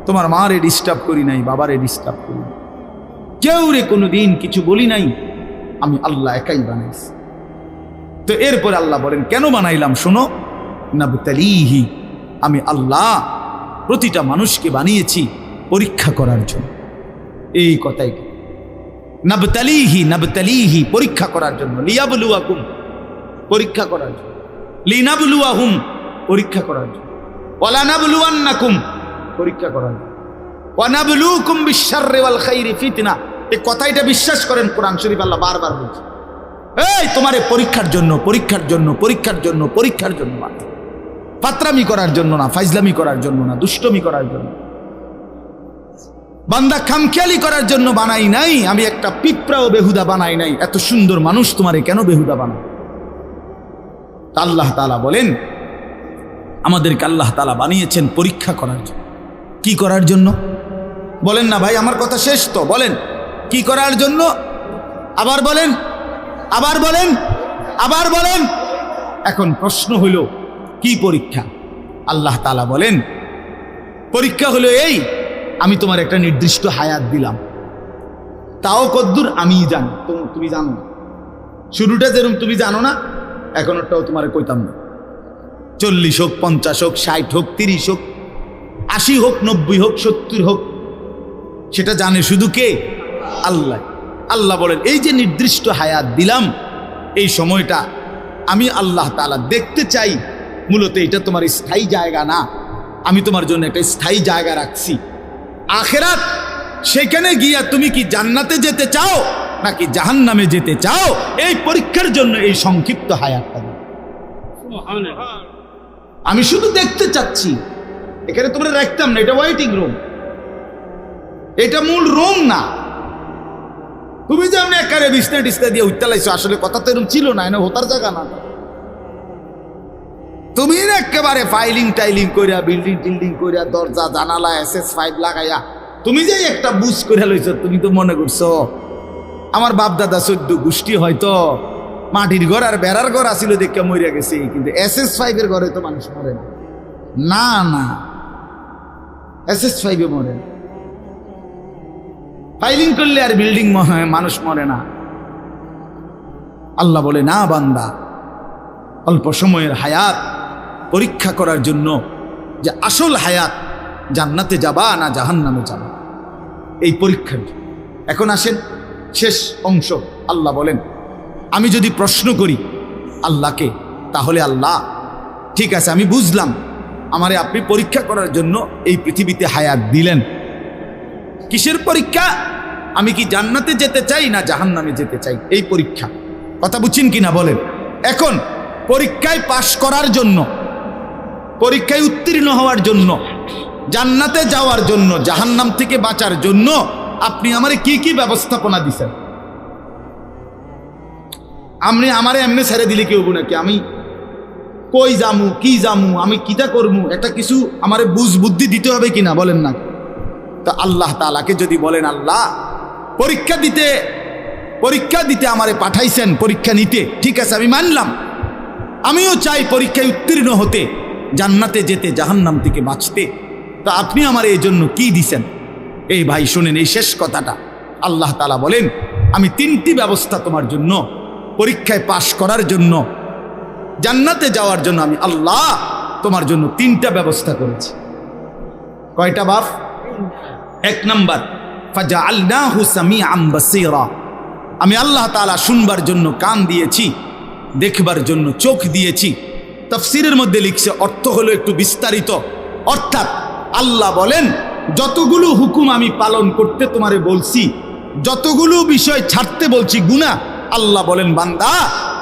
তোমার মারে ডিস্টার্ব করি নাই, বাবারে ডিস্টার্ব করি নাই, কেউ রে কোনো দিন কিছু বলি নাই। আমি আল্লাহ একাই বানাইছি। তো এরপরে আল্লাহ বলেন কেন বানাইলাম শোনো, নাবতালিহি, আমি আল্লাহ প্রতিটা মানুষকে বানিয়েছি পরীক্ষা করার জন্য। এই কথাই নাবতালিহি, নাবতালিহি পরীক্ষা করার জন্য, লিয়াবলুয়াকুম পরীক্ষা করার জন্য, লিনাবলুয়াহুম পরীক্ষা করার জন্য, ওয়ালা নাবলুয়ান্নাকুম পরীক্ষা করার জন্য, ওয়া নাবলুকুম বিশ-শাররি ওয়াল খাইরি ফিতনা। এই কথাটা বিশ্বাস করেন, কোরআন শরীফ আল্লাহ বারবার বলছে, এই তোমারে পরীক্ষার জন্য, পরীক্ষার জন্য, পরীক্ষার জন্য, পরীক্ষার জন্য, ফাতরামি করার জন্য না, ফাইজলামি করার জন্য না, দুষ্টমি করার জন্য, বান্দা খামখেয়ালি করার জন্য বানাই নাই। আমি একটা পিঁপড়াও বেহুদা বানাই নাই। এত সুন্দর মানুষ তোমারে কেন বেহুদা বানাই? আল্লাহ তাআলা বলেন, আমাদেরকে আল্লাহ তাআলা বানিয়েছেন পরীক্ষা করার জন্য। কি করার জন্য? বলেন না ভাই, আমার কথা শেষ তো, বলেন কি করার জন্য? আবার বলেন, আবার বলেন, আবার বলেন। এখন প্রশ্ন হইল কি পরীক্ষা? আল্লাহ তাআলা বলেন পরীক্ষা হলো এই, আমি তোমার একটা নির্দিষ্ট হায়াত দিলাম, তাও কদ্দুর আমিই জানি, তুমি জানো না। শুরুটা যেরকম তুমি জানো না, এখনটাও তোমার কইতাম না। 40 হোক, 50 হোক, 60 হোক, 30 হোক, 80 হোক, 90 হোক, 70 হোক, সেটা জানে শুধু কে? আল্লাহ। আল্লাহ বলেন এই যে নির্দিষ্ট হায়াত দিলাম, এই সময়টা আমি আল্লাহ তাআলা দেখতে চাই। মূলত এটা তোমার স্থায়ী জায়গা না, আমি তোমার জন্য একটা স্থায়ী জায়গা রাখছি আখিরাত। সেখানে গিয়া তুমি কি জান্নাতে যেতে চাও নাকি জাহান্নামে যেতে চাও, এই পরীক্ষার জন্য এই সংক্ষিপ্ত হায়াতটা দিই। আমি শুধু দেখতে চাচ্ছি, এখানে তোমরা রাখতাম না, এটা ওয়েটিং রুম, এটা মূল রুম না। তুমি যেমন একারে বিছনা টিছনা দিয়ে উঠতে আসলে কথা তো এরকম ছিল না, হতার জায়গা না। তুমি একেবারে ফাইলিং টাইলিং করিয়া, বিল্ডিং টিল্ডিং করিয়া, দরজা জানালা SS5 লাগাইয়া তুমি যে একটা বুঝ করে লইছ, তুমি তো মনে করছো আমার বাপ দাদা 14 গোষ্ঠী হয়তো মাটির ঘর আর বেড়ার ঘর আসিল দেখে মরিয়া গেছে, কিন্তু SS5 এর ঘরে তো মানুষ মরে না। না না, SS5 এ মরে না। ফাইলিং করলে আর বিল্ডিং মানুষ মরে না। আল্লাহ বলে না বান্দা, অল্প সময়ের হায়াত পরীক্ষা করার জন্য যে আসল হায়াত জান্নাতে যাবা না জাহান্নামে যাবা, এই পরীক্ষার। এখন আসেন শেষ অংশ। আল্লাহ বলেন আমি যদি প্রশ্ন করি আল্লাহকে, তাহলে আল্লাহ ঠিক আছে আমি বুঝলাম, আমারে আপনি পরীক্ষা করার জন্য এই পৃথিবীতে হায়াত দিলেন। কিসের পরীক্ষা? আমি কি জান্নাতে যেতে চাই না জাহান্নামে যেতে চাই, এই পরীক্ষা। কথা বুঝছেন কিনা বলেন? এখন পরীক্ষায় পাশ করার জন্য, পরীক্ষায় উত্তীর্ণ হওয়ার জন্য, জান্নাতে যাওয়ার জন্য, জাহান্নাম থেকে বাঁচার জন্য আপনি আমারে কি কি ব্যবস্থাপনা দিছেন? আপনি আমারে এমনি ছেড়ে দিলে কি হবো নাকি? আমি কই যামু, কি যামু, আমি কিটা করবো, একটা কিছু আমারে বুঝ বুদ্ধি দিতে হবে কিনা বলেন না? তা আল্লাহ তাআলাকে যদি বলেন আল্লাহ পরীক্ষা দিতে আমারে পাঠাইছেন, পরীক্ষা নিতে, ঠিক আছে আমি মানলাম, আমিও চাই পরীক্ষায় উত্তীর্ণ হতে, জান্নাতে যেতে, জাহান্নাম থেকে বাঁচতে। তা আপনি আমার এই জন্য কি দিছেন? এই ভাই শুনেন এই শেষ কথাটা। আল্লাহ তাআলা বলেন আমি 3টি ব্যবস্থা তোমার জন্য, পরীক্ষায় পাশ করার জন্য, জান্নাতে যাওয়ার জন্য আমি আল্লাহ তোমার জন্য 3টা ব্যবস্থা করেছি। কয়টা বাপ? 1 নাম্বার ফাজআলনাহু সামিআন বাসীরা, আমি আল্লাহ তাআলা শুনবার জন্য কান দিয়েছি, দেখবার জন্য চোখ দিয়েছি। তাফসীরের মধ্যে লিখছে অর্থ হলো একটু বিস্তারিত, অর্থাৎ আল্লাহ বলেন যতগুলো হুকুম আমি পালন করতে তোমারে বলছি, যতগুলো বিষয় ছাড়তে বলছি গুনাহ, আল্লাহ বলেন বান্দা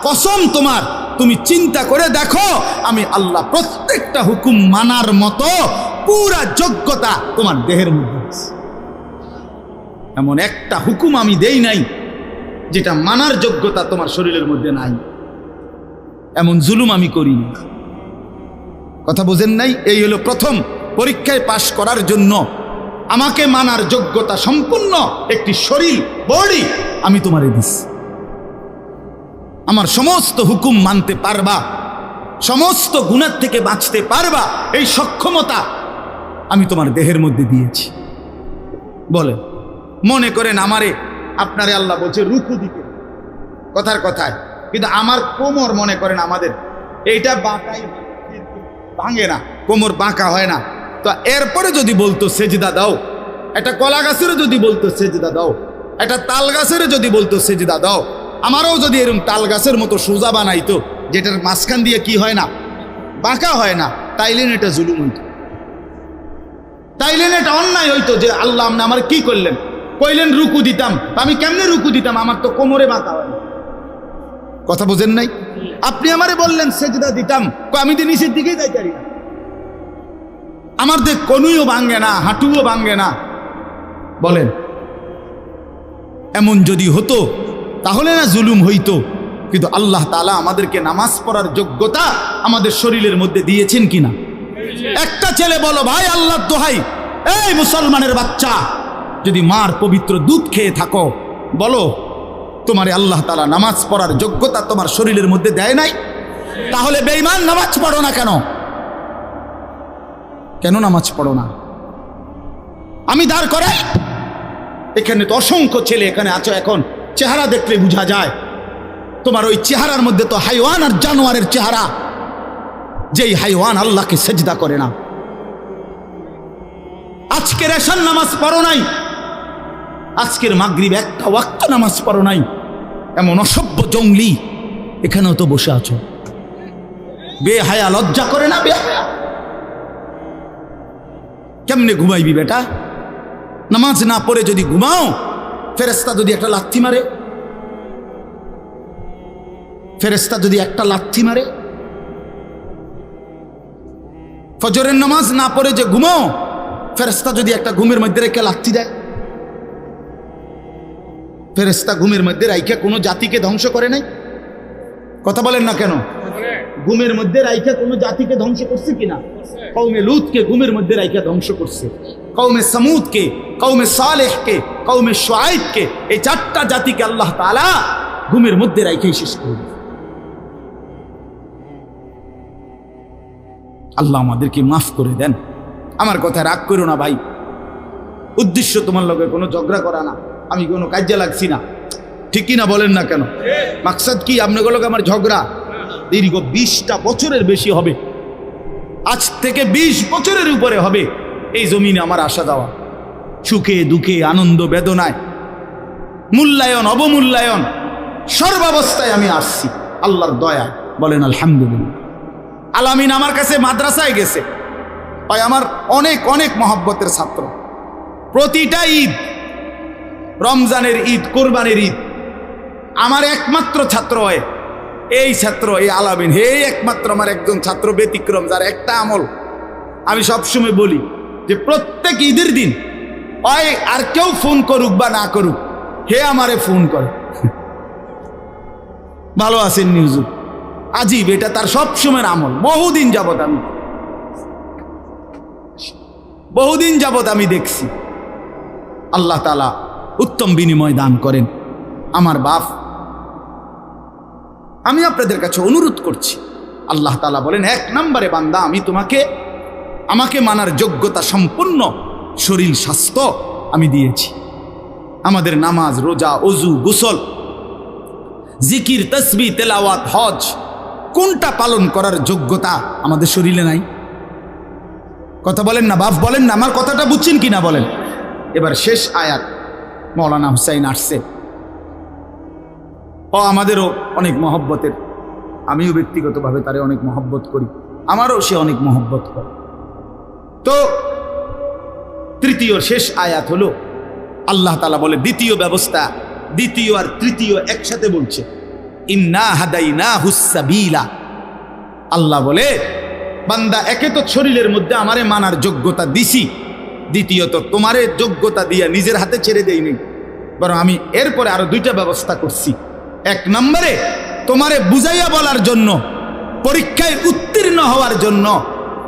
কসম তোমার, তুমি চিন্তা করে দেখো আমি আল্লাহ প্রত্যেকটা হুকুম মানার মতো পুরা যোগ্যতা তোমার দেহের মধ্যে আছে। এমন একটা হুকুম আমি দেই নাই যেটা মানার যোগ্যতা তোমার শরীরের মধ্যে নাই, এমন জুলুম আমি করি না। কথা বোঝেন নাই? এই হলো প্রথম, পরীক্ষায় পাশ করার জন্য আমাকে মানার যোগ্যতা সম্পূর্ণ একটি শরীর, বডি আমি তোমারে দিছি। আমার সমস্ত হুকুম মানতে পারবা, সমস্ত গুনাহ থেকে বাঁচতে পারবা, এই সক্ষমতা আমি তোমার দেহের মধ্যে দিয়েছি। বলে মনে করেন আমারে আপনারে আল্লাহ বলছে রুকু দিতে, কথার কথায়, কিন্তু আমার কোমর মনে করেন আমাদের এইটা বাঁকাই ভাঙে না, কোমর বাঁকা হয় না। তো এরপরে যদি বলতো সেজদা দাও, একটা কলা গাছেরও যদি বলতো সেজদা দাও, একটা তাল গাছেরও যদি বলতো সেজদা দাও, আমারও যদি এরকম তাল গাছের মতো সোজা বানাইতো, যেটার মাঝখান দিয়ে কি হয় না, বাঁকা হয় না, তাইলেন এটা জুলুম হইতো, তাইলেন এটা অন্যায় হইতো যে আল্লাহ আপনি আমার কি করলেন, কইলেন রুকু দিতাম, আমি কেমনে রুকু দিতাম, আমার তো কোমরে বাঁকা হয় না। কথা বোঝেন নাই? আপনি আমারে বললেন সেজদা দিতাম, আমি তো নিচের দিকেই যাইতে পারি না, আমার দেখ কনুইও ভাঙ্গে না, হাঁটুও ভাঙ্গে না। বলেন এমন যদি হতো তাহলে না জুলুম হইতো? কিন্তু আল্লাহ তাআলা আমাদেরকে নামাজ পড়ার যোগ্যতা আমাদের শরীরের মধ্যে দিয়েছেন কিনা? একটা ছেলে বলো ভাই আল্লাহর দোহাই, এই মুসলমানের বাচ্চা, যদি মার পবিত্র দুধ খেয়ে থাকো, বলো তোমারে আল্লাহ তাআলা নামাজ পড়ার যোগ্যতা তোমার শরীরের মধ্যে দেয় নাই? তাহলে বেঈমান নামাজ পড়ো না কেন? কেন নামাজ পড়ো না? আমি দাঁড় করাই, এখানে তো অসংখ্য ছেলে এখানে আছো, এখন চেহারা দেখলে বোঝা যায় তোমার ওই চেহারার মধ্যে তো হাইওয়ান আর জানোয়ারের চেহারা, যেই হাইওয়ান আল্লাহকে সেজদা করে না। আজকের এশার নামাজ পড়ো নাই, আজকের মাগরিব একটা ওয়াক্ত নামাজ পড়ো নাই, এমন অসভ্য জঙ্গলি এখানেও তো বসে আছো। বেহায়া, লজ্জা করে না? বেহায়া কেমনে ঘুমাইবি বেটা? নামাজ না পড়ে যদি ঘুমাও, ফেরেশতা যদি একটা লাথি মারে, ফেরেশতা যদি একটা লাথি মারে, ফজরের নামাজ না পড়ে যে ঘুমাও, ফেরেশতা যদি একটা ঘুমের মধ্যে রেখে লাথি দেয়। ফেরেশতা ঘুমের মধ্যে রাইখা কোনো জাতিকে ধ্বংস করে নাই? কথা বলেন না কেন? ঘুমের মধ্যে রাইখা কোনো জাতিকে ধ্বংস করছে কিনা? কওমে লুতকে ঘুমের মধ্যে রাইখা ধ্বংস করছে, কওমে সামুদকে, কওমে সালেহকে, কওমে শুআইবকে, এই চারটা জাতিকে আল্লাহ তাআলা ঘুমের মধ্যে রাইখাই শেষ করে। আল্লাহ আমাদেরকে মাফ করে দেন। আমার কথা রাগ করো না ভাই, উদ্দেশ্য তোমার লগে কোনো ঝগড়া করা না, আমি কোনো কাজে লাগছি না, ঠিক কিনা বলেন না কেন? মাকসাদ কি আপনাগুলোকে আমার ঝগড়া? দীর্ঘ 20টা বছরের বেশি হবে, আজ থেকে 20 বছরের উপরে হবে এই জমিনে আমার আসা যাওয়া, সুখে দুঃখে আনন্দ বেদনায়, মূল্যায়ন অবমূল্যায়ন, সর্বাবস্থায় আমি আসছি আল্লাহর দয়ায়। বলেন আলহামদুলিল্লাহ। আলামিন আমার কাছে মাদ্রাসায় গেছে, হয় আমার অনেক অনেক মহব্বতের ছাত্র। প্রতিটা ঈদ, রমজানের ঈদ, কোরবানির ঈদ, আমার একমাত্র ছাত্র হয় এই ছাত্র, এই আলামিন, হে একমাত্র আমার একজন ছাত্র ব্যতিক্রম, যার একটা আমল আমি সবসময় বলি যে প্রত্যেক ঈদের দিন হয় আর কেউ ফোন করুক বা না করুক, হে আমারে ফোন করে, ভালো আছেন নিউজু, আজিব, এটা তার সবসময়ের আমল। বহুদিন যাবত আমি দেখছি। আল্লাহ তাআলা উত্তম বিনিময় দান করেন। আমার বাপ, আমি আপনাদের কাছে অনুরোধ করছি, আল্লাহ তাআলা বলেন 1 নম্বরে বান্দা আমি তোমাকে আমাকে মানার যোগ্যতা সম্পূর্ণ শরীর স্বাস্থ্য আমি দিয়েছি। আমাদের নামাজ, রোজা, ওযু, গোসল, জিকির, তাসবিহ, তেলাওয়াত, হজ, কোনটা পালন করার যোগ্যতা আমাদের শরীরে নাই? কথা বলেন না বাপ, বলেন না, আমার কথাটা বুঝছেন কিনা বলেন। এবার শেষ আয়াত মৌলানা হুসাইন আসছে, ও আমাদেরও অনেক মহব্বতের, আমিও ব্যক্তিগতভাবে তারে অনেক মহব্বত করি, আমারও সে অনেক মহব্বত করে। তো তৃতীয় শেষ আয়াত হলো আল্লাহ তাআলা বলে দ্বিতীয় ব্যবস্থা, দ্বিতীয় আর তৃতীয় একসাথে বলছে, ইন্না হাদাইনাহুস সাবিলা। আল্লাহ বলে বান্দা একে তো শরীরের মধ্যে আমারে মানার যোগ্যতা দিছি, দ্বিতীয়ত তোমারে যোগ্যতা দিয়া নিজের হাতে ছেড়ে দেইনি, বরং আমি এরপরে আরো 2টা ব্যবস্থা করছি। 1 নম্বরে তোমারে বুঝাইয়া বলার জন্য, পরীক্ষায় উত্তীর্ণ হওয়ার জন্য,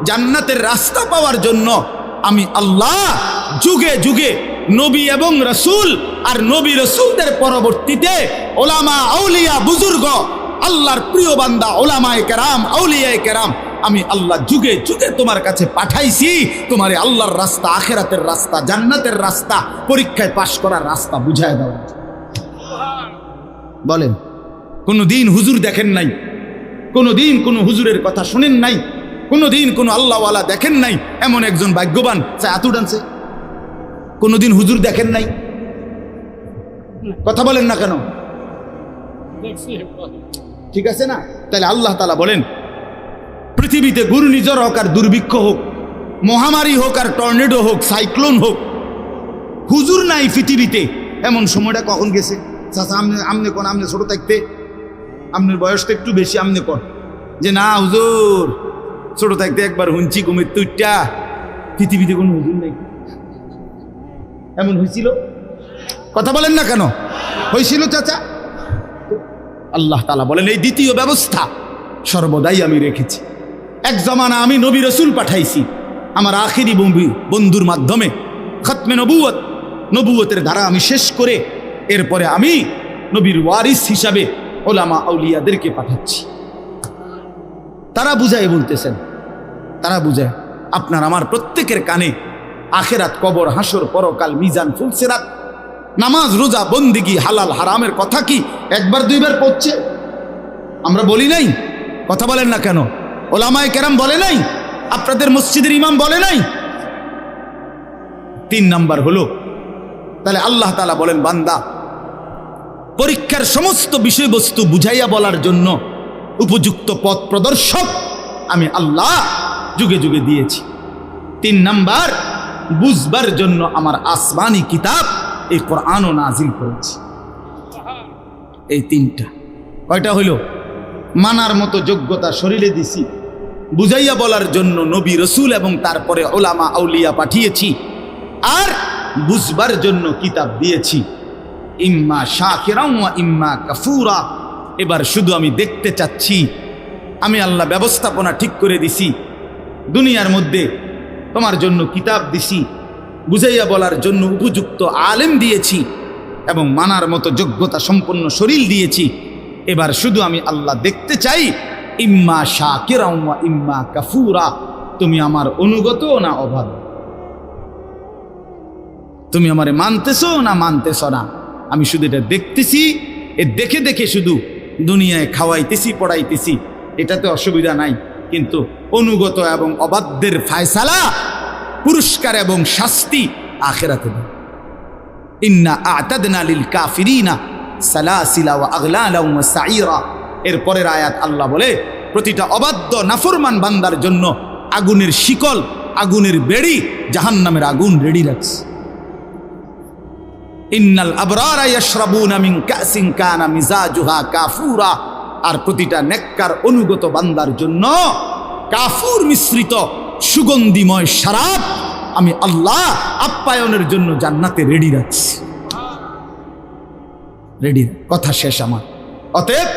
জান্নাতের রাস্তা পাওয়ার জন্য আমি আল্লাহ যুগে যুগে নবী এবং রাসূল আর নবী রাসূলদের পরবর্তীতে ওলামা, আউলিয়া, বুজুর্গ, আল্লাহর প্রিয় বান্দা, ওলামায়ে কেরাম, আউলিয়ায়ে কেরাম, আমি আল্লাহ যুগে যুগে তোমার কাছে পাঠাইছি তোমারে আল্লাহর রাস্তা, আখিরাতের রাস্তা, জান্নাতের রাস্তা, পরীক্ষায় পাশ করার রাস্তা বুঝায় দাও। বলেন, কোনদিন হুজুর দেখেন নাই, কোনদিন কোন হুজুরের কথা শুনেন নাই, কোনদিন কোন আল্লাহওয়ালা দেখেন নাই, এমন একজন ভাগ্যবান আতু ডানছে? কোনদিন হুজুর দেখেন নাই? কথা বলেন না কেন? ঠিক আছে না? তাহলে আল্লাহ তাআলা বলেন পৃথিবীতে ঘূর্ণিঝড় হোক আর দুর্ভিক্ষ হোক, মহামারী হোক আর টর্নেডো হোক, সাইক্লোন হোক, হুজুর নাই পৃথিবীতে, এমন সময়টা কখন গেছে? চাচা আমনে কোন, আমনে ছোট থাকতে, আপনার বয়সটা একটু বেশি, আমনে কোন যে না হুজুর ছোট থাকতে একবার হুঁচি ঘুমের তুইটা, পৃথিবীতে কোনো হুজুর নেই, এমন হয়েছিল? কথা বলেন না কেন? হয়েছিল চাচা? আল্লাহ তাআলা বলেন এই দ্বিতীয় ব্যবস্থা সর্বদাই আমি রেখেছি। এক জমানা আমি নবী রাসূল পাঠাইছি আমার আখিরি বন্ধুর মাধ্যমে, খতমে নবুয়ত নবুয়তের ধারা আমি শেষ করে এরপরে আমি নবীর ওয়ারিস হিসাবে ওলামা আউলিয়াদেরকে পাঠাচ্ছি। তারা বুঝায় বলতেছেন, তারা বুঝায়। আপনার আমার প্রত্যেকের কানে আখেরাত, কবর, হাসর, পরকাল, মিজান, ফুলসিরাত, নামাজ, রোজা, বন্দিগি, হালাল হারামের কথা কি একবার দুইবার পড়ছে? আমরা বলি নাই? কথা বলেন না কেন? ওলামায়ে কেরাম বলে নাই? আপনাদের মসজিদের ইমাম বলে নাই? 3 নাম্বার হলো, তাহলে আল্লাহ তাআলা বলেন, বান্দা, পরীক্ষার সমস্ত বিষয়বস্তু বুঝাইয়া বলার জন্য উপযুক্ত পথ প্রদর্শক আমি আল্লাহ যুগে যুগে দিয়েছি। 3 নাম্বার, বুঝবার জন্য আমার আসমানি কিতাব এই কোরআনও নাজিল করেছি। এই 3টা কয়টা হইল? মানার মতো যোগ্যতা শরীরে দিছি, বুঝাইয়া বলার জন্য নবী রসুল এবং তারপরে ওলামা আউলিয়া পাঠিয়েছি, আর বুঝবার জন্য কিতাব দিয়েছি। ইম্মা শাকিরান ওয়া ইম্মা কাফুরা। এবার শুধু আমি দেখতে চাচ্ছি, আমি আল্লাহ ব্যবস্থাপনা ঠিক করে দিছি, দুনিয়ার মধ্যে তোমার জন্য কিতাব দিছি, বুঝাইয়া বলার জন্য উপযুক্ত আলেম দিয়েছি এবং মানার মতো যোগ্যতা সম্পন্ন শরীর দিয়েছি। এবার শুধু আমি আল্লাহ দেখতে চাই, ইম্মা শাকিরান ওয়া ইম্মা কাফুরা, তুমি আমার অনুগত না অবাধ, তুমি আমারে মানতেছো না মানতেছ না। আমি শুধু এটা দেখতেছি, এ দেখে দেখে শুধু দুনিয়ায় খাওয়াইতেছি, পড়াইতেছি, এটাতে অসুবিধা নাই, কিন্তু অনুগত এবং অবাধ্যের ফায়সালা, পুরস্কার এবং শাস্তি আখিরাতে দেব। ইন্না আ'তাদনা লিল কাফিরিনা সালাসিলা ওয়া আগলালা ওয়া সাইরা। এর পরের আয়াত আল্লাহ বলে, প্রতিটা অবাধ্য নাফরমান বান্দার জন্য আগুনের শিকল, আগুনের বেড়ি, জাহান্নামের আগুন রেডি রাখছে। ইন্নাল আবরারা ইয়াশরাবুনা মিন কাসিন কানা মিজাজুহা কাফুরা। আর প্রতিটা নেককার অনুগত বান্দার জন্য কাফুর মিশ্রিত সুগন্ধিময় শরাব আমি আল্লাহ আপ্যায়নের জন্য জান্নাতে রেডি রাখছি। রেডি, কথা শেষ আমার। অতএব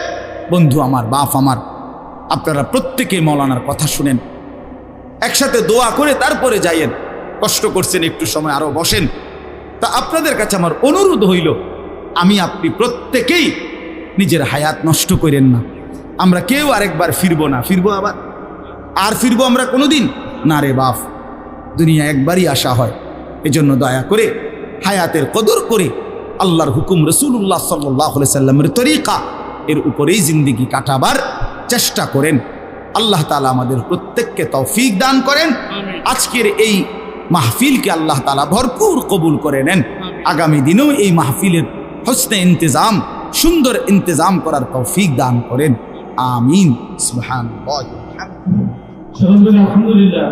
বন্ধু আমার, বাপ আমার, আপনারা প্রত্যেকে মৌলানার কথা শুনেন, একসাথে দোয়া করে তারপরে যাইয়েন। কষ্ট করছেন, একটু সময় আরো বসেন। তা আপনাদের কাছে আমার অনুরোধ হইল, আমি আপনি প্রত্যেকেই নিজের হায়াত নষ্ট করেন না। আমরা কেউ আরেকবার ফিরবো না, ফিরবো আবার আর ফিরবো আমরা কোনোদিন না রে বাপ, দুনিয়া একবারই আসা হয়। এজন্য দয়া করে হায়াতের কদর করে আল্লাহর হুকুম, রাসূলুল্লাহ সাল্লাল্লাহু আলাইহি সাল্লামের তরিকা, এর উপরেই জিন্দেগি কাটাবার চেষ্টা করেন। আল্লাহ তাআলা আমাদের প্রত্যেককে তৌফিক দান করেন। আজকের এই মাহফিলকে আল্লাহ তাআলা ভরপুর কবুল করে নেন। আগামী দিনেও এই মাহফিলের হসনে ইন্তজাম, সুন্দর ইন্তজাম করার তৌফিক দান করেন। আমিন। সুবহানাল্লাহ। আলহামদুলিল্লাহ।